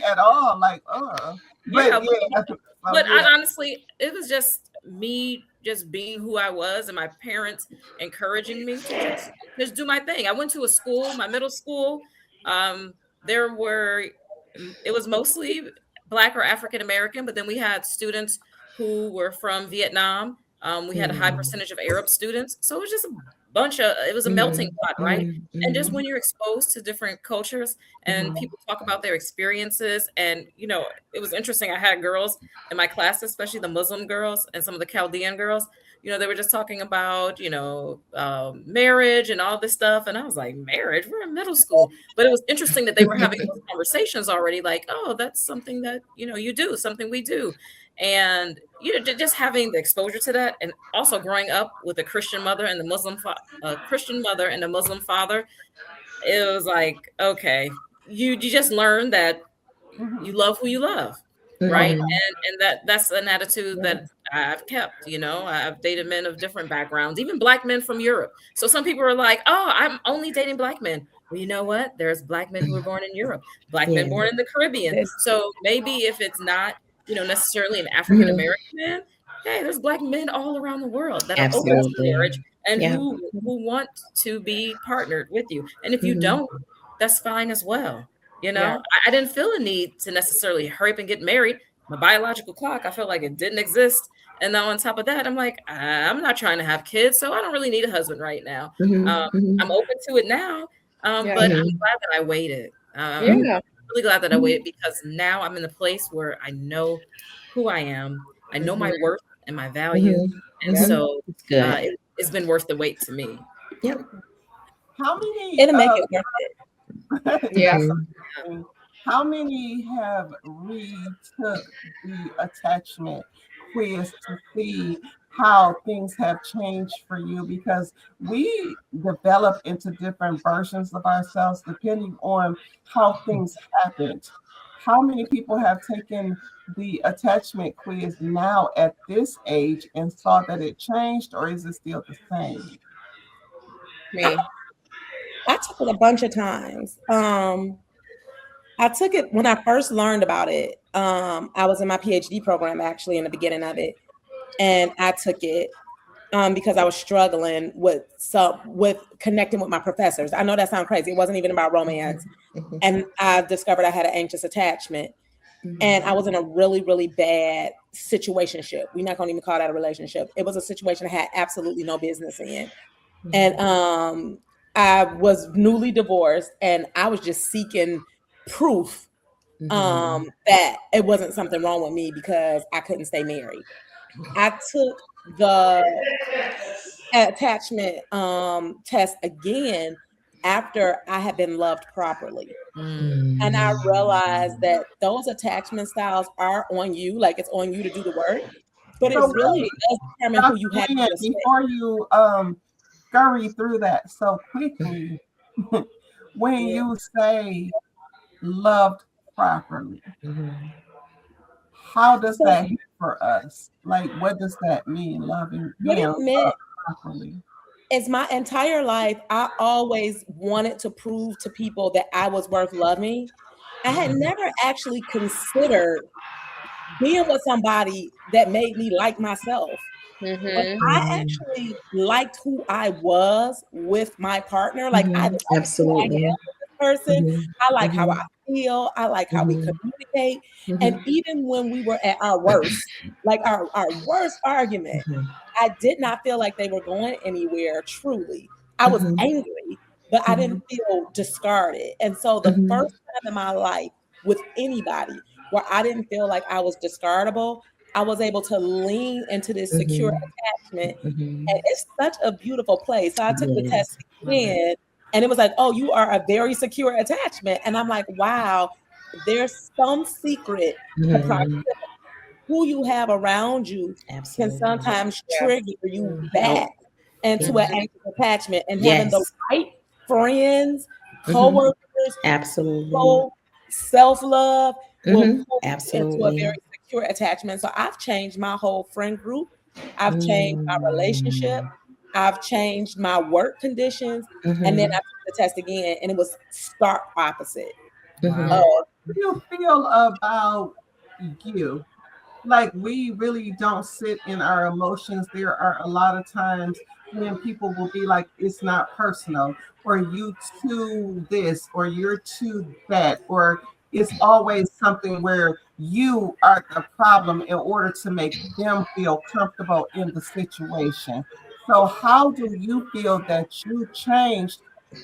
at all. Like, yeah, but yeah. So but yeah. I honestly, it was just me just being who I was and my parents encouraging me to just do my thing. I went to a school, my middle school. Um, there were it was mostly Black or African American, but then we had students who were from Vietnam. We had a high percentage of Arab students, so it was just a bunch of it was a melting pot, right? And just when you're exposed to different cultures and people talk about their experiences, and you know, it was interesting. I had girls in my class, especially the Muslim girls and some of the Chaldean girls, you know, they were just talking about, you know, marriage and all this stuff. And I was like, marriage? We're in middle school. But it was interesting that they were having those conversations already, like, oh, that's something that, you know, you do, something we do. And, you know, just having the exposure to that, and also growing up with a Christian mother and the Christian mother and a Muslim father, it was like, okay, you just learn that you love who you love, right? And that's an attitude that I've kept. You know, I've dated men of different backgrounds, even Black men from Europe. So some people are like, oh, I'm only dating Black men. Well, you know what, there's Black men who were born in Europe, Black men born in the Caribbean. So maybe if it's not, you know, necessarily an African American man, hey, there's Black men all around the world that are open to Absolutely. marriage and Yeah. who want to be partnered with you. And if you don't, that's fine as well. You know, Yeah. I didn't feel a need to necessarily hurry up and get married. My biological clock, I felt like it didn't exist. And then on top of that, I'm like, I'm not trying to have kids, so I don't really need a husband right now. I'm open to it now, Yeah. but I'm glad that I waited. Yeah. Really glad that I waited, because now I'm in a place where I know who I am. I know my worth and my value. And Yeah. so Good. it's been worth the wait to me. Yep. How many It'll make it worth it. Yeah. that's amazing. How many have retook the attachment quiz to see how things have changed for you? Because we develop into different versions of ourselves depending on how things happened. How many people have taken the attachment quiz now at this age and saw that it changed, or is it still the same? Me. I took it a bunch of times. I took it when I first learned about it. I was in my PhD program actually in the beginning of it, and I took it because I was struggling with connecting with my professors. I know that sounds crazy. It wasn't even about romance, and I discovered I had an anxious attachment, and I was in a really really bad situationship. We're not gonna even call that a relationship. It was a situation I had absolutely no business in, and I was newly divorced, and I was just seeking proof that it wasn't something wrong with me because I couldn't stay married. I took the attachment test again after I had been loved properly. And I realized that those attachment styles are on you, like it's on you to do the work, but it So really wait, does determine who Dr. you have in Lynn, your space. before you scurry through that so quickly, when Yeah. you say loved properly, how does So that hit for us? Like, what does that mean, loving, what being it loved meant properly? is my entire life, I always wanted to prove to people that I was worth loving. I had never actually considered being with somebody that made me like myself. But Mm-hmm. I actually liked who I was with my partner. Like I like who I Absolutely. am with this person. I like how I feel. I like how we communicate. And even when we were at our worst, like our worst argument, I did not feel like they were going anywhere truly. I was angry, but I didn't feel discarded. And so the first time in my life with anybody where I didn't feel like I was discardable, I was able to lean into this secure attachment. And it's such a beautiful place. So I took the test Yes. again and it was like, oh, you are a very secure attachment. And I'm like, wow, there's some secret to Mhm. proximity. Who you have around you can Absolutely. sometimes Yeah. trigger you Help. back into an Yeah. anxious attachment. And having the Yes. right friends, Mhm. coworkers, Absolutely. people, self-love will pull you into a very Absolutely. secure attachment. So I've changed my whole friend group. I've changed my relationship. Mm. I've changed my work conditions. And then I Mhm. took the test again and it was stark opposite Mhm. of How do you feel about you? Like, we really don't sit in our emotions. There are a lot of times when people will be like, it's not personal, or you to this, or you're to that, or it's always something where you are the problem in order to make them feel comfortable in the situation. So how do you feel that you changed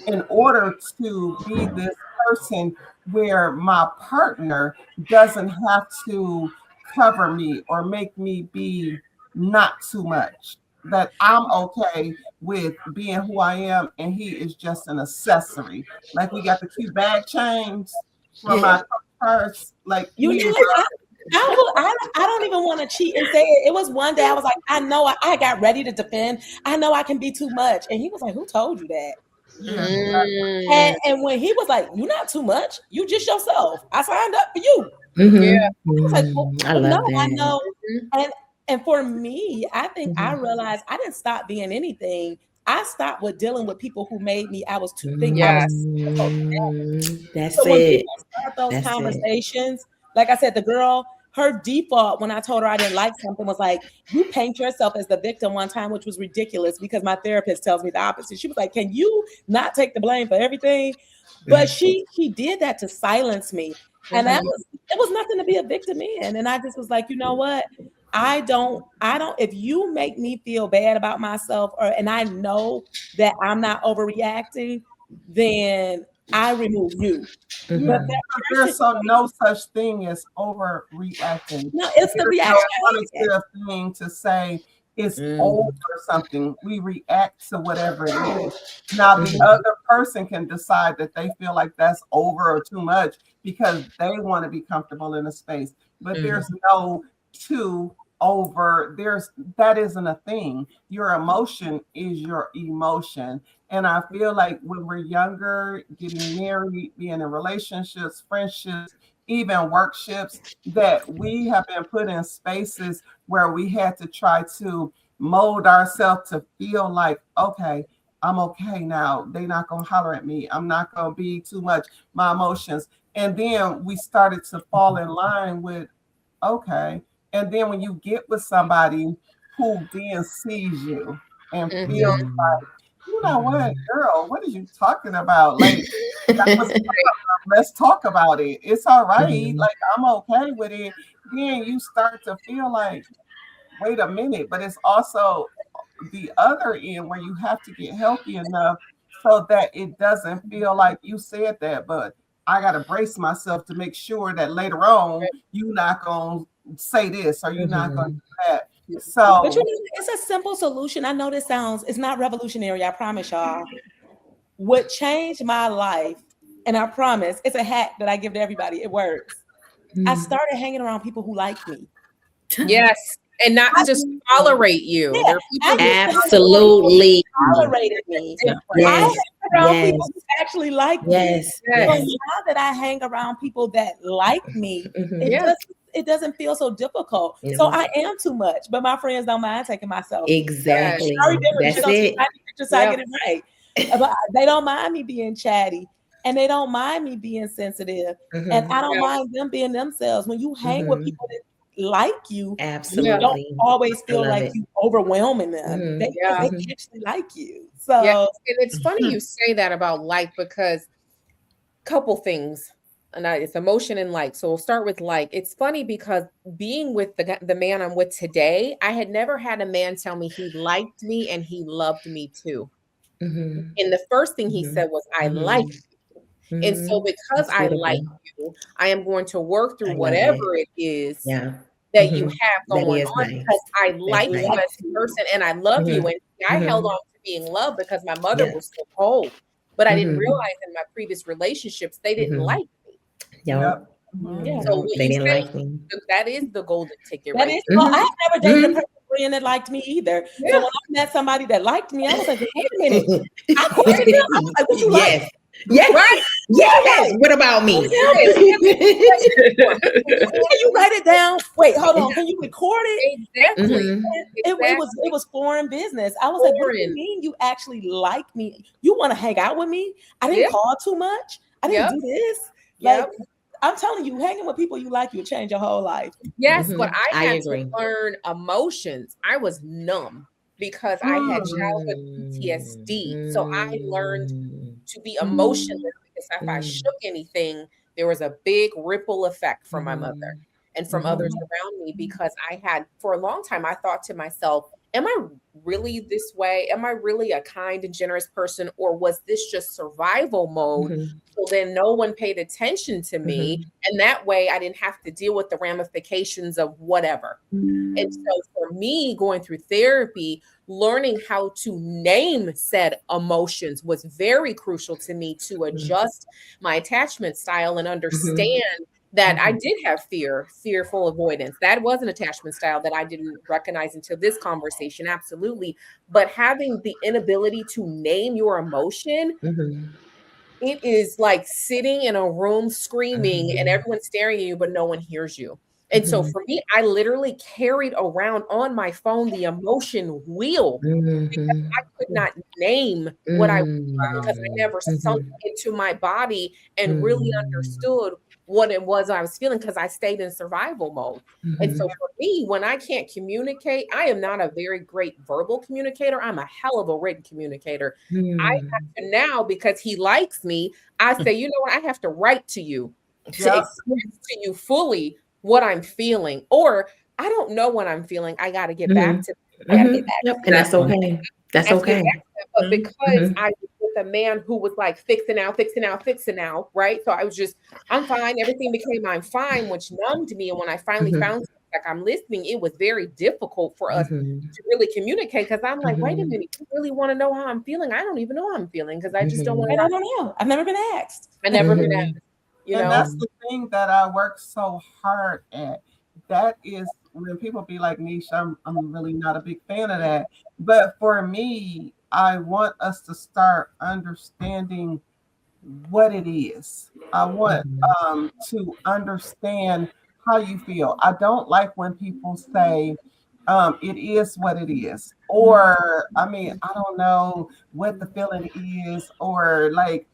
in order to be this person where my partner doesn't have to cover me or make me be not too much? That I'm okay with being who I am and he is just an accessory. Like, we got the cute bag chains for yeah. my purse. Like, You he know, is I don't even want to cheat and say it. It was one day I was like, I know I got ready to defend. I know I can be too much. And he was like, who told you that? yeah. And when he was like, you're not too much, you just yourself. I signed up for you. Yeah. I was like, well, I no, love I that. know. And and for me, I think I Mhm. realized I didn't stop being anything. I stopped with dealing with people who made me I was too think I was Yes. That's so when it. people start those That's it. conversations, like I said, the girl, her default when I told her I didn't like something was like, you paint yourself as the victim one time, which was ridiculous because my therapist tells me the opposite. She was like, can you not take the blame for everything? But she did that to silence me. And that was it was nothing to be a victim in. And I just was like, you know what? I don't if you make me feel bad about myself or and I know that I'm not overreacting, then I remove you. Yeah, But Mhm. that because person, there's no such thing as overreacting. no, it's the There's no reaction I had. positive thing to say It's over something. We react to whatever it is. Now, the other person can decide that they feel like that's over or too much because they want to be comfortable in a space. But there's no too over. That isn't a thing. Your emotion is your emotion. And I feel like when we're younger, getting married, being in relationships, friendships, even workshops, that we have been put in spaces where we had to try to mold ourselves to feel like, okay, I'm okay now. They're not going to holler at me. I'm not going to be too much, my emotions. And then we started to fall in line with, okay. And then when you get with somebody who then sees you and feels like, you know what, girl, what are you talking about? Like, that was let's talk about it. It's all right. Like, I'm okay with it. Then you start to feel like, wait a minute, but it's also the other end where you have to get healthy enough so that it doesn't feel like you said that, but I got to brace myself to make sure that later on you're not going to say this or you're not going to do that. So, but it's a simple solution. I know this it's not revolutionary. I promise y'all. What changed my life, and I promise it's a hack that I give to everybody. It works. I started hanging around people who like me. Yes. And not just tolerate you. Yeah, absolutely tolerated me. I hang around people who actually like me. So now that I hang around people that like me, it doesn't feel so difficult. So I am too much, but my friends don't mind taking myself. Exactly. That's it. I get it right. But they don't mind me being chatty. And they don't mind me being sensitive. And I don't mind them being themselves. When you hang with people that like you, absolutely, you don't always feel like you overwhelming them. They actually like you. So and it's funny you say that about like, because couple things, and it's emotion and like. So we'll start with like. It's funny because being with the man I'm with today, I had never had a man tell me he liked me and he loved me too. And the first thing he said was, I like you. And so because I like you, I am going to work through whatever it is that you have going on because I like you as a person and I love you. And I held on to being loved because my mother was so cold. But I didn't realize in my previous relationships, they didn't like me. Yeah. So what they you didn't say, like me. that is the golden ticket, that right? Well, I never dated a person that liked me either. So when I met somebody that liked me, I was like, wait a minute. I courted him. I was like, what you like? Yes. Right? Yes. What about me? Can you write it down? Wait, hold on. Can you record it? Exactly. It was foreign business. I was like, what do you mean you actually like me? You want to hang out with me? I didn't call too much. I didn't do this. Like, I'm telling you, hanging with people you like, you'll change your whole life. Yes, but I had to learn emotions. I was numb because I had childhood PTSD. So I learned to be emotionless because if I shook anything, there was a big ripple effect from my mother and from others around me because I had, for a long time, I thought to myself, am I really this way? Am I really a kind and generous person? Or was this just survival mode? So then no one paid attention to me. And that way I didn't have to deal with the ramifications of whatever. And so for me, going through therapy, learning how to name said emotions was very crucial to me to adjust my attachment style and understand that I did have fearful avoidance. That was an attachment style that I didn't recognize until this conversation. Absolutely. But having the inability to name your emotion, it is like sitting in a room screaming and everyone's staring at you, but no one hears you. And so for me, I literally carried around on my phone the emotion wheel because I could not name what I was because I never sunk into my body and really understood what it was I was feeling because I stayed in survival mode. And so for me, when I can't communicate, I am not a very great verbal communicator. I'm a hell of a written communicator. I have to now, because he likes me, I say, you know what, I have to write to you to express to you fully what I'm feeling. Or I don't know what I'm feeling. I got to get back to and that's okay. That's okay. But because I was with a man who was like fixing out, right? So I was just, I'm fine. Everything became I'm fine, which numbed me. And when I finally found like I'm listening, it was very difficult for us Mhm. to really communicate because I'm like, wait a Mhm. minute, you really want to know how I'm feeling? I don't even know how I'm feeling because I just don't want And to. I don't know. I've never been asked. I never been Mhm. asked, you And know. that's the thing that I work so hard at. That is when people be like, Nisha, I'm really not a big fan of that. But for me, I want us to start understanding what it is. I want Mhm. to understand how you feel. I don't like when people say, it is what it is. Or, I mean, I don't know what the feeling is. Or, like,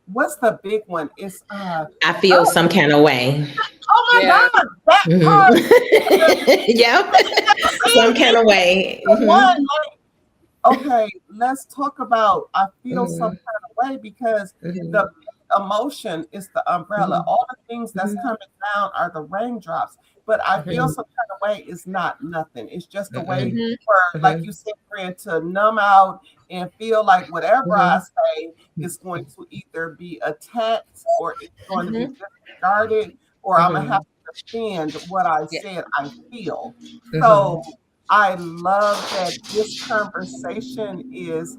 what's the big one? It's, I feel oh, some kind of way. oh my Yeah. God, that Mhm. part. Yep. See, Some kind of way. the one, Mhm. okay, let's talk about I feel some Mhm. kind of way because Mhm. the emotion is the umbrella. Mhm. All the things that's Mhm. coming down are the raindrops. But I feel Mhm. some kind of way is not nothing. It's just a way Mhm. Mhm. for, like you Mhm. said, friend, to numb out and feel like whatever I Mhm. say is going to either be attacked or it's going to be Mhm. disregarded or I'm gonna have Mhm. to defend what I Yeah. said I feel. So Mhm. I love that this conversation is,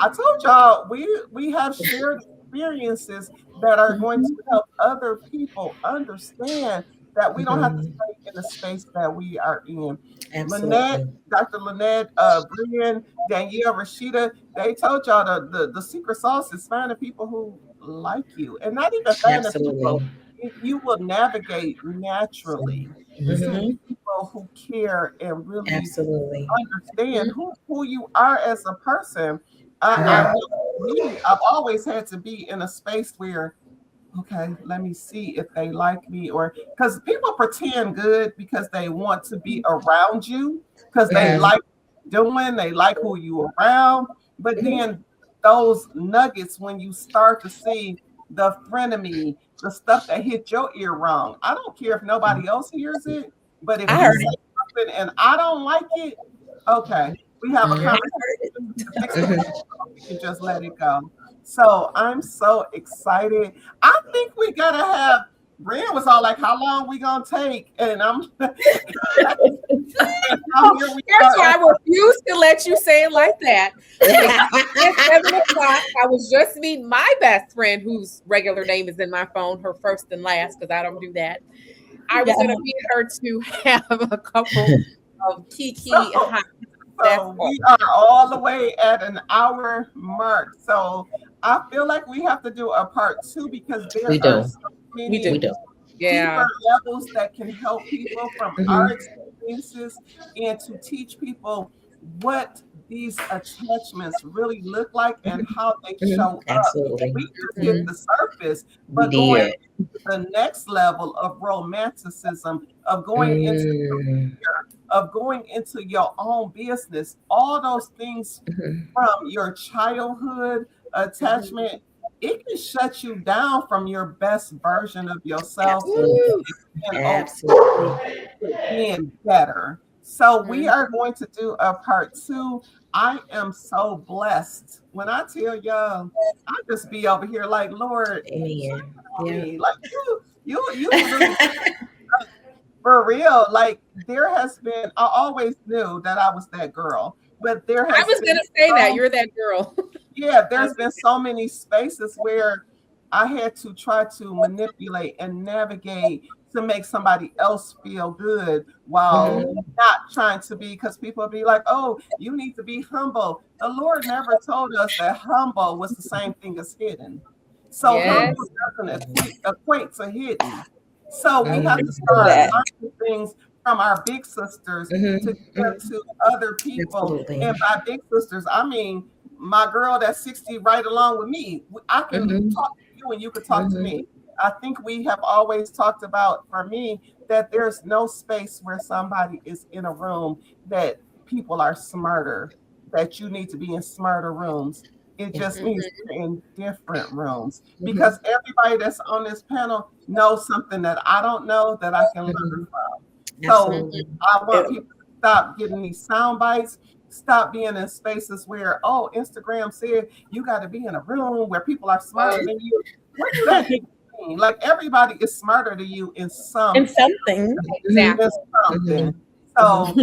I told y'all we have shared experiences that are going to Mhm. help other people understand that we don't have to Mhm. stay in the space that we are in. Lynette, Absolutely. Dr. Lynette, Brian, Danielle, Rashida, they told y'all the secret sauce is finding people who like you and not even finding Absolutely. people. You will navigate naturally to Mhm. people who care and really Absolutely. understand Mhm. who you are as a person. I Yeah. Mhm. know for me, I've always had to be in a space where, okay, let me see if they like me, or because people pretend good because they want to be around you, because they Mhm. like doing, they like who you around. But Mhm. then those nuggets, when you start to see the frenemy, the stuff that hit your ear wrong, I don't care if nobody else hears it, but if I you heard say it. something and I don't like it, okay, we have a Mhm. I conversation heard it. to fix the Mhm. problem. We can just let it go. So I'm so excited. I think we gotta have. Brian was all like, "How long we gonna take?" And I'm, and now Oh, here we first are. of all, I refuse to let you say it like that. Exactly at 7 o'clock, I was just meeting my best friend, whose regular name is in my phone, her first and last, because I don't do that. I Yeah. was going to meet her to have a couple of Kiki So, hot. That's so all. we are all the way at an hour mark. So I feel like we have to do a part 2 because We there are do. so We We many do. do. deeper Yeah. levels that can help people from our Mhm. experiences and to teach people what these attachments really look like and how they Mhm. show up. Absolutely. We just hit Mhm. Mhm. the surface, We but going did. to the next level of romanticism, of going into Mm. of going into your own business, all those things Mhm. from your childhood Mhm. attachment, it can shut you down from your best version of yourself Absolutely. Woo. and okay Absolutely. with being better. So we Mhm. are going to do a part 2. I am so blessed. When I tell y'all, I just be over here like, Lord, Amen. on Yeah. me. Like you really for real. Like there has been, I always knew that I was that girl, but there I has was been going to say that. so You're that girl. yeah, I there's been so many spaces where I had to try to manipulate and navigate to make somebody else feel good while Mhm. not trying to be, because people be like, oh, you need to be humble. The Lord never told us that humble was the same thing as hidden. So Yes. humble doesn't equate to hidden. So we have to Mhm. True start that. learning things from our big sisters to Mhm. give Mhm. to other people. Absolutely. And by big sisters, I mean my girl that's 60 right along with me. I can Mhm. talk to you and you can talk to Mhm. me. I think we have always talked about, for me, that there's no space where somebody is in a room that people are smarter, that you need to be in smarter rooms. It just Yes. means Mhm. we're in different rooms because Mhm. everybody that's on this panel knows something that I don't know that I can learn Mhm. from. So Absolutely. I want It- people to stop getting these sound bites, stop being in spaces where, Instagram said you got to be in a room where people are Oh, smarter than you. What do that even something. Like everybody is smarter to you in And something. something. Exactly. In something. So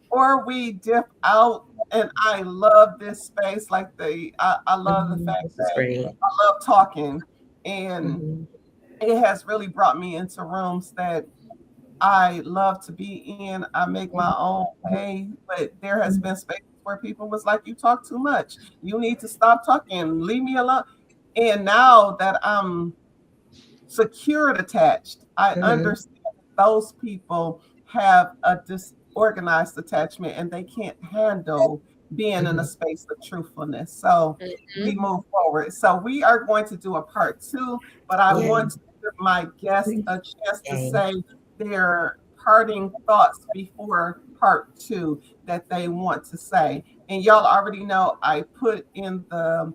before we dip out, and I love this space, like I love the fact This is that great. I love talking, and Mhm. it has really brought me into rooms that I love to be in. I make my own way, but there has been spaces where people was like, "You talk too much. You need to stop talking. Leave me alone." And now that I'm secured attached, I Mhm. understand those people have a disorganized attachment and they can't handle being in a Mhm. space of truthfulness. So we Mhm. move forward. So we are going to do a part two, but I Yay. want to give my guests a chance to Yay. say their parting thoughts before part two that they want to say. And y'all already know I put in the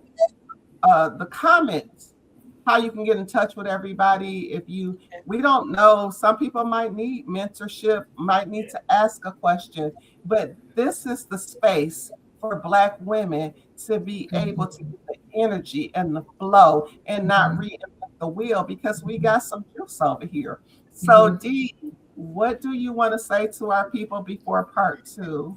comments how you can get in touch with everybody. If you We don't know, some people might need mentorship, might need to ask a question, but this is the space for Black women to be able to get the energy and the flow and not Mhm. reinvent the wheel, because we got some juice over here. So Mhm. Dee, what do you want to say to our people before part two?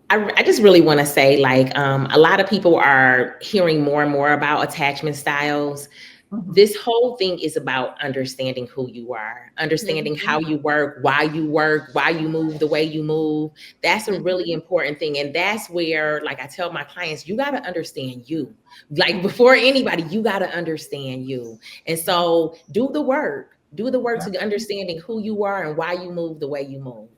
I just really want to say, like, a lot of people are hearing more and more about attachment styles. Mhm. This whole thing is about understanding who you are, understanding how you work, why you move the way you move. That's a really important thing. And that's where, like, I tell my clients, you got to understand you. Like, before anybody, you got to understand you. And so do the work. Do the work Yeah. to understanding who you are and why you move the way you move.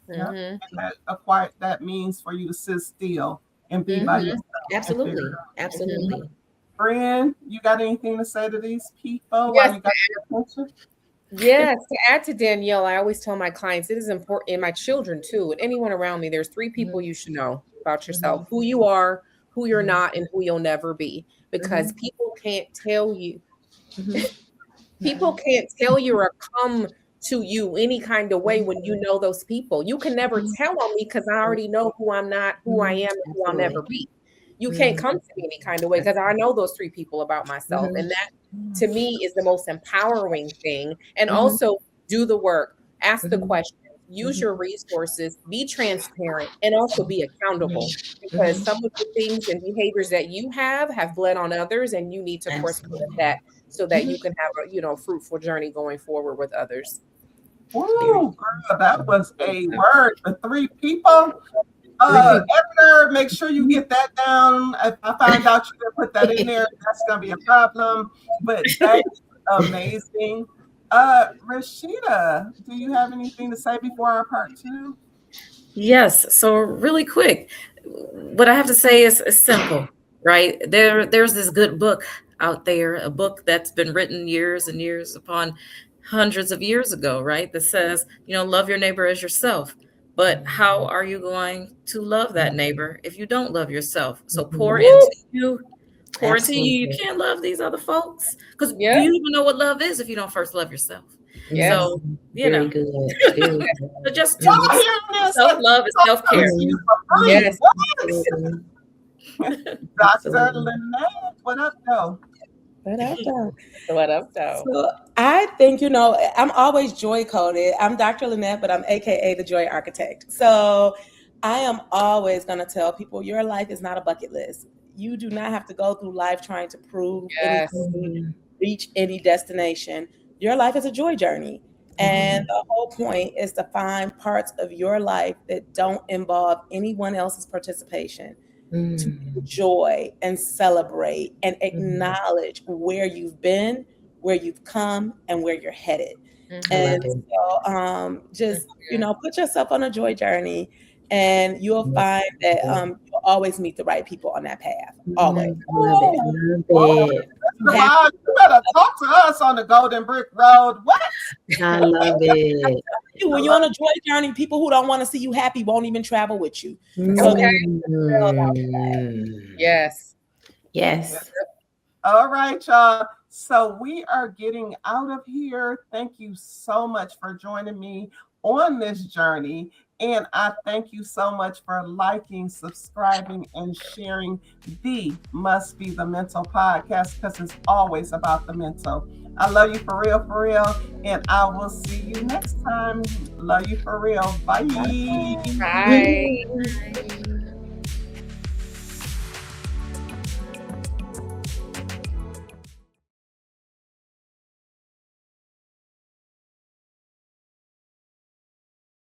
Yeah. Mhm. And that acquired that means for you to sit still and be by Mhm. yourself and figure Absolutely. it out. Mhm. Absolutely. Friend, you got anything to say to these people while Yes, you got your attention? yes. To add to Danielle, I always tell my clients it is important, and my children too, and anyone around me. There's three people you should know about yourself: who you are, who you're not, and who you'll never be. Because people can't tell you. People can't tell you or come to you any kind of way when you know those people. You can never tell on me because I already know who I'm not, who I am, and who I'll Absolutely. never be. You can't come to me any kind of way because I know those three people about myself. And that to me is the most empowering thing. And also do the work, ask the questions, use your resources, be transparent, and also be accountable. Because some of the things and behaviors that you have bled on others, and you need to course correct Absolutely. that so that you can have a fruitful journey going forward with others. Very Woo, girl, that was a good. word. The three people. Three people. Editor, make sure you get that down. If I find out you didn't put that in there, that's gonna be a problem. But that is amazing. Rashida, do you have anything to say before our part two? Yes. So really quick, what I have to say is simple, right? There's this good book out there, a book that's been written years and years upon hundreds of years ago, right? That says, love your neighbor as yourself. But how are you going to love that neighbor if you don't love yourself? So Mhm. pour into you. You Absolutely. can't love these other folks. Because do Yep. you even know what love is if you don't first love yourself? Yes. So, Mhm. you Very know, good. Very so good. just Y'all Mhm. hearing this? self-love is self-care. To you Mhm. for free. Mhm. Yes. Absolutely. Dr. Absolutely. Lynette, what up, though? What up, though? What up, though? So I think, I'm always joy coded. I'm Dr. Lynette, but I'm AKA the Joy Architect. So I am always going to tell people your life is not a bucket list. You do not have to go through life trying to prove Yes. anything, Mhm. reach any destination. Your life is a joy journey. And Mhm. the whole point is to find parts of your life that don't involve anyone else's participation, to Mhm. enjoy and celebrate and Mhm. acknowledge where you've been, where you've come, and where you're headed. I Mhm. love And it. so That's just, good. put yourself on a joy journey, and you'll Yes. find that you'll always meet the right people on that path. Always. Mhm. I love it. I Woo! love Woo! it. You have Wow, you better talk to us on the Golden Brick Road. What? I love it. to, I when you're love on a joy journey, people who don't want to see you happy won't even travel with you. So Okay. be real about Mhm. Yes. it. Yes. All right, y'all. So we are getting out of here. Thank you so much for joining me on this journey. And I thank you so much for liking, subscribing, and sharing the Must Be the Mental podcast, because it's always about the mental. I love you for real, for real. And I will see you next time. Love you for real. Bye. Bye. Bye.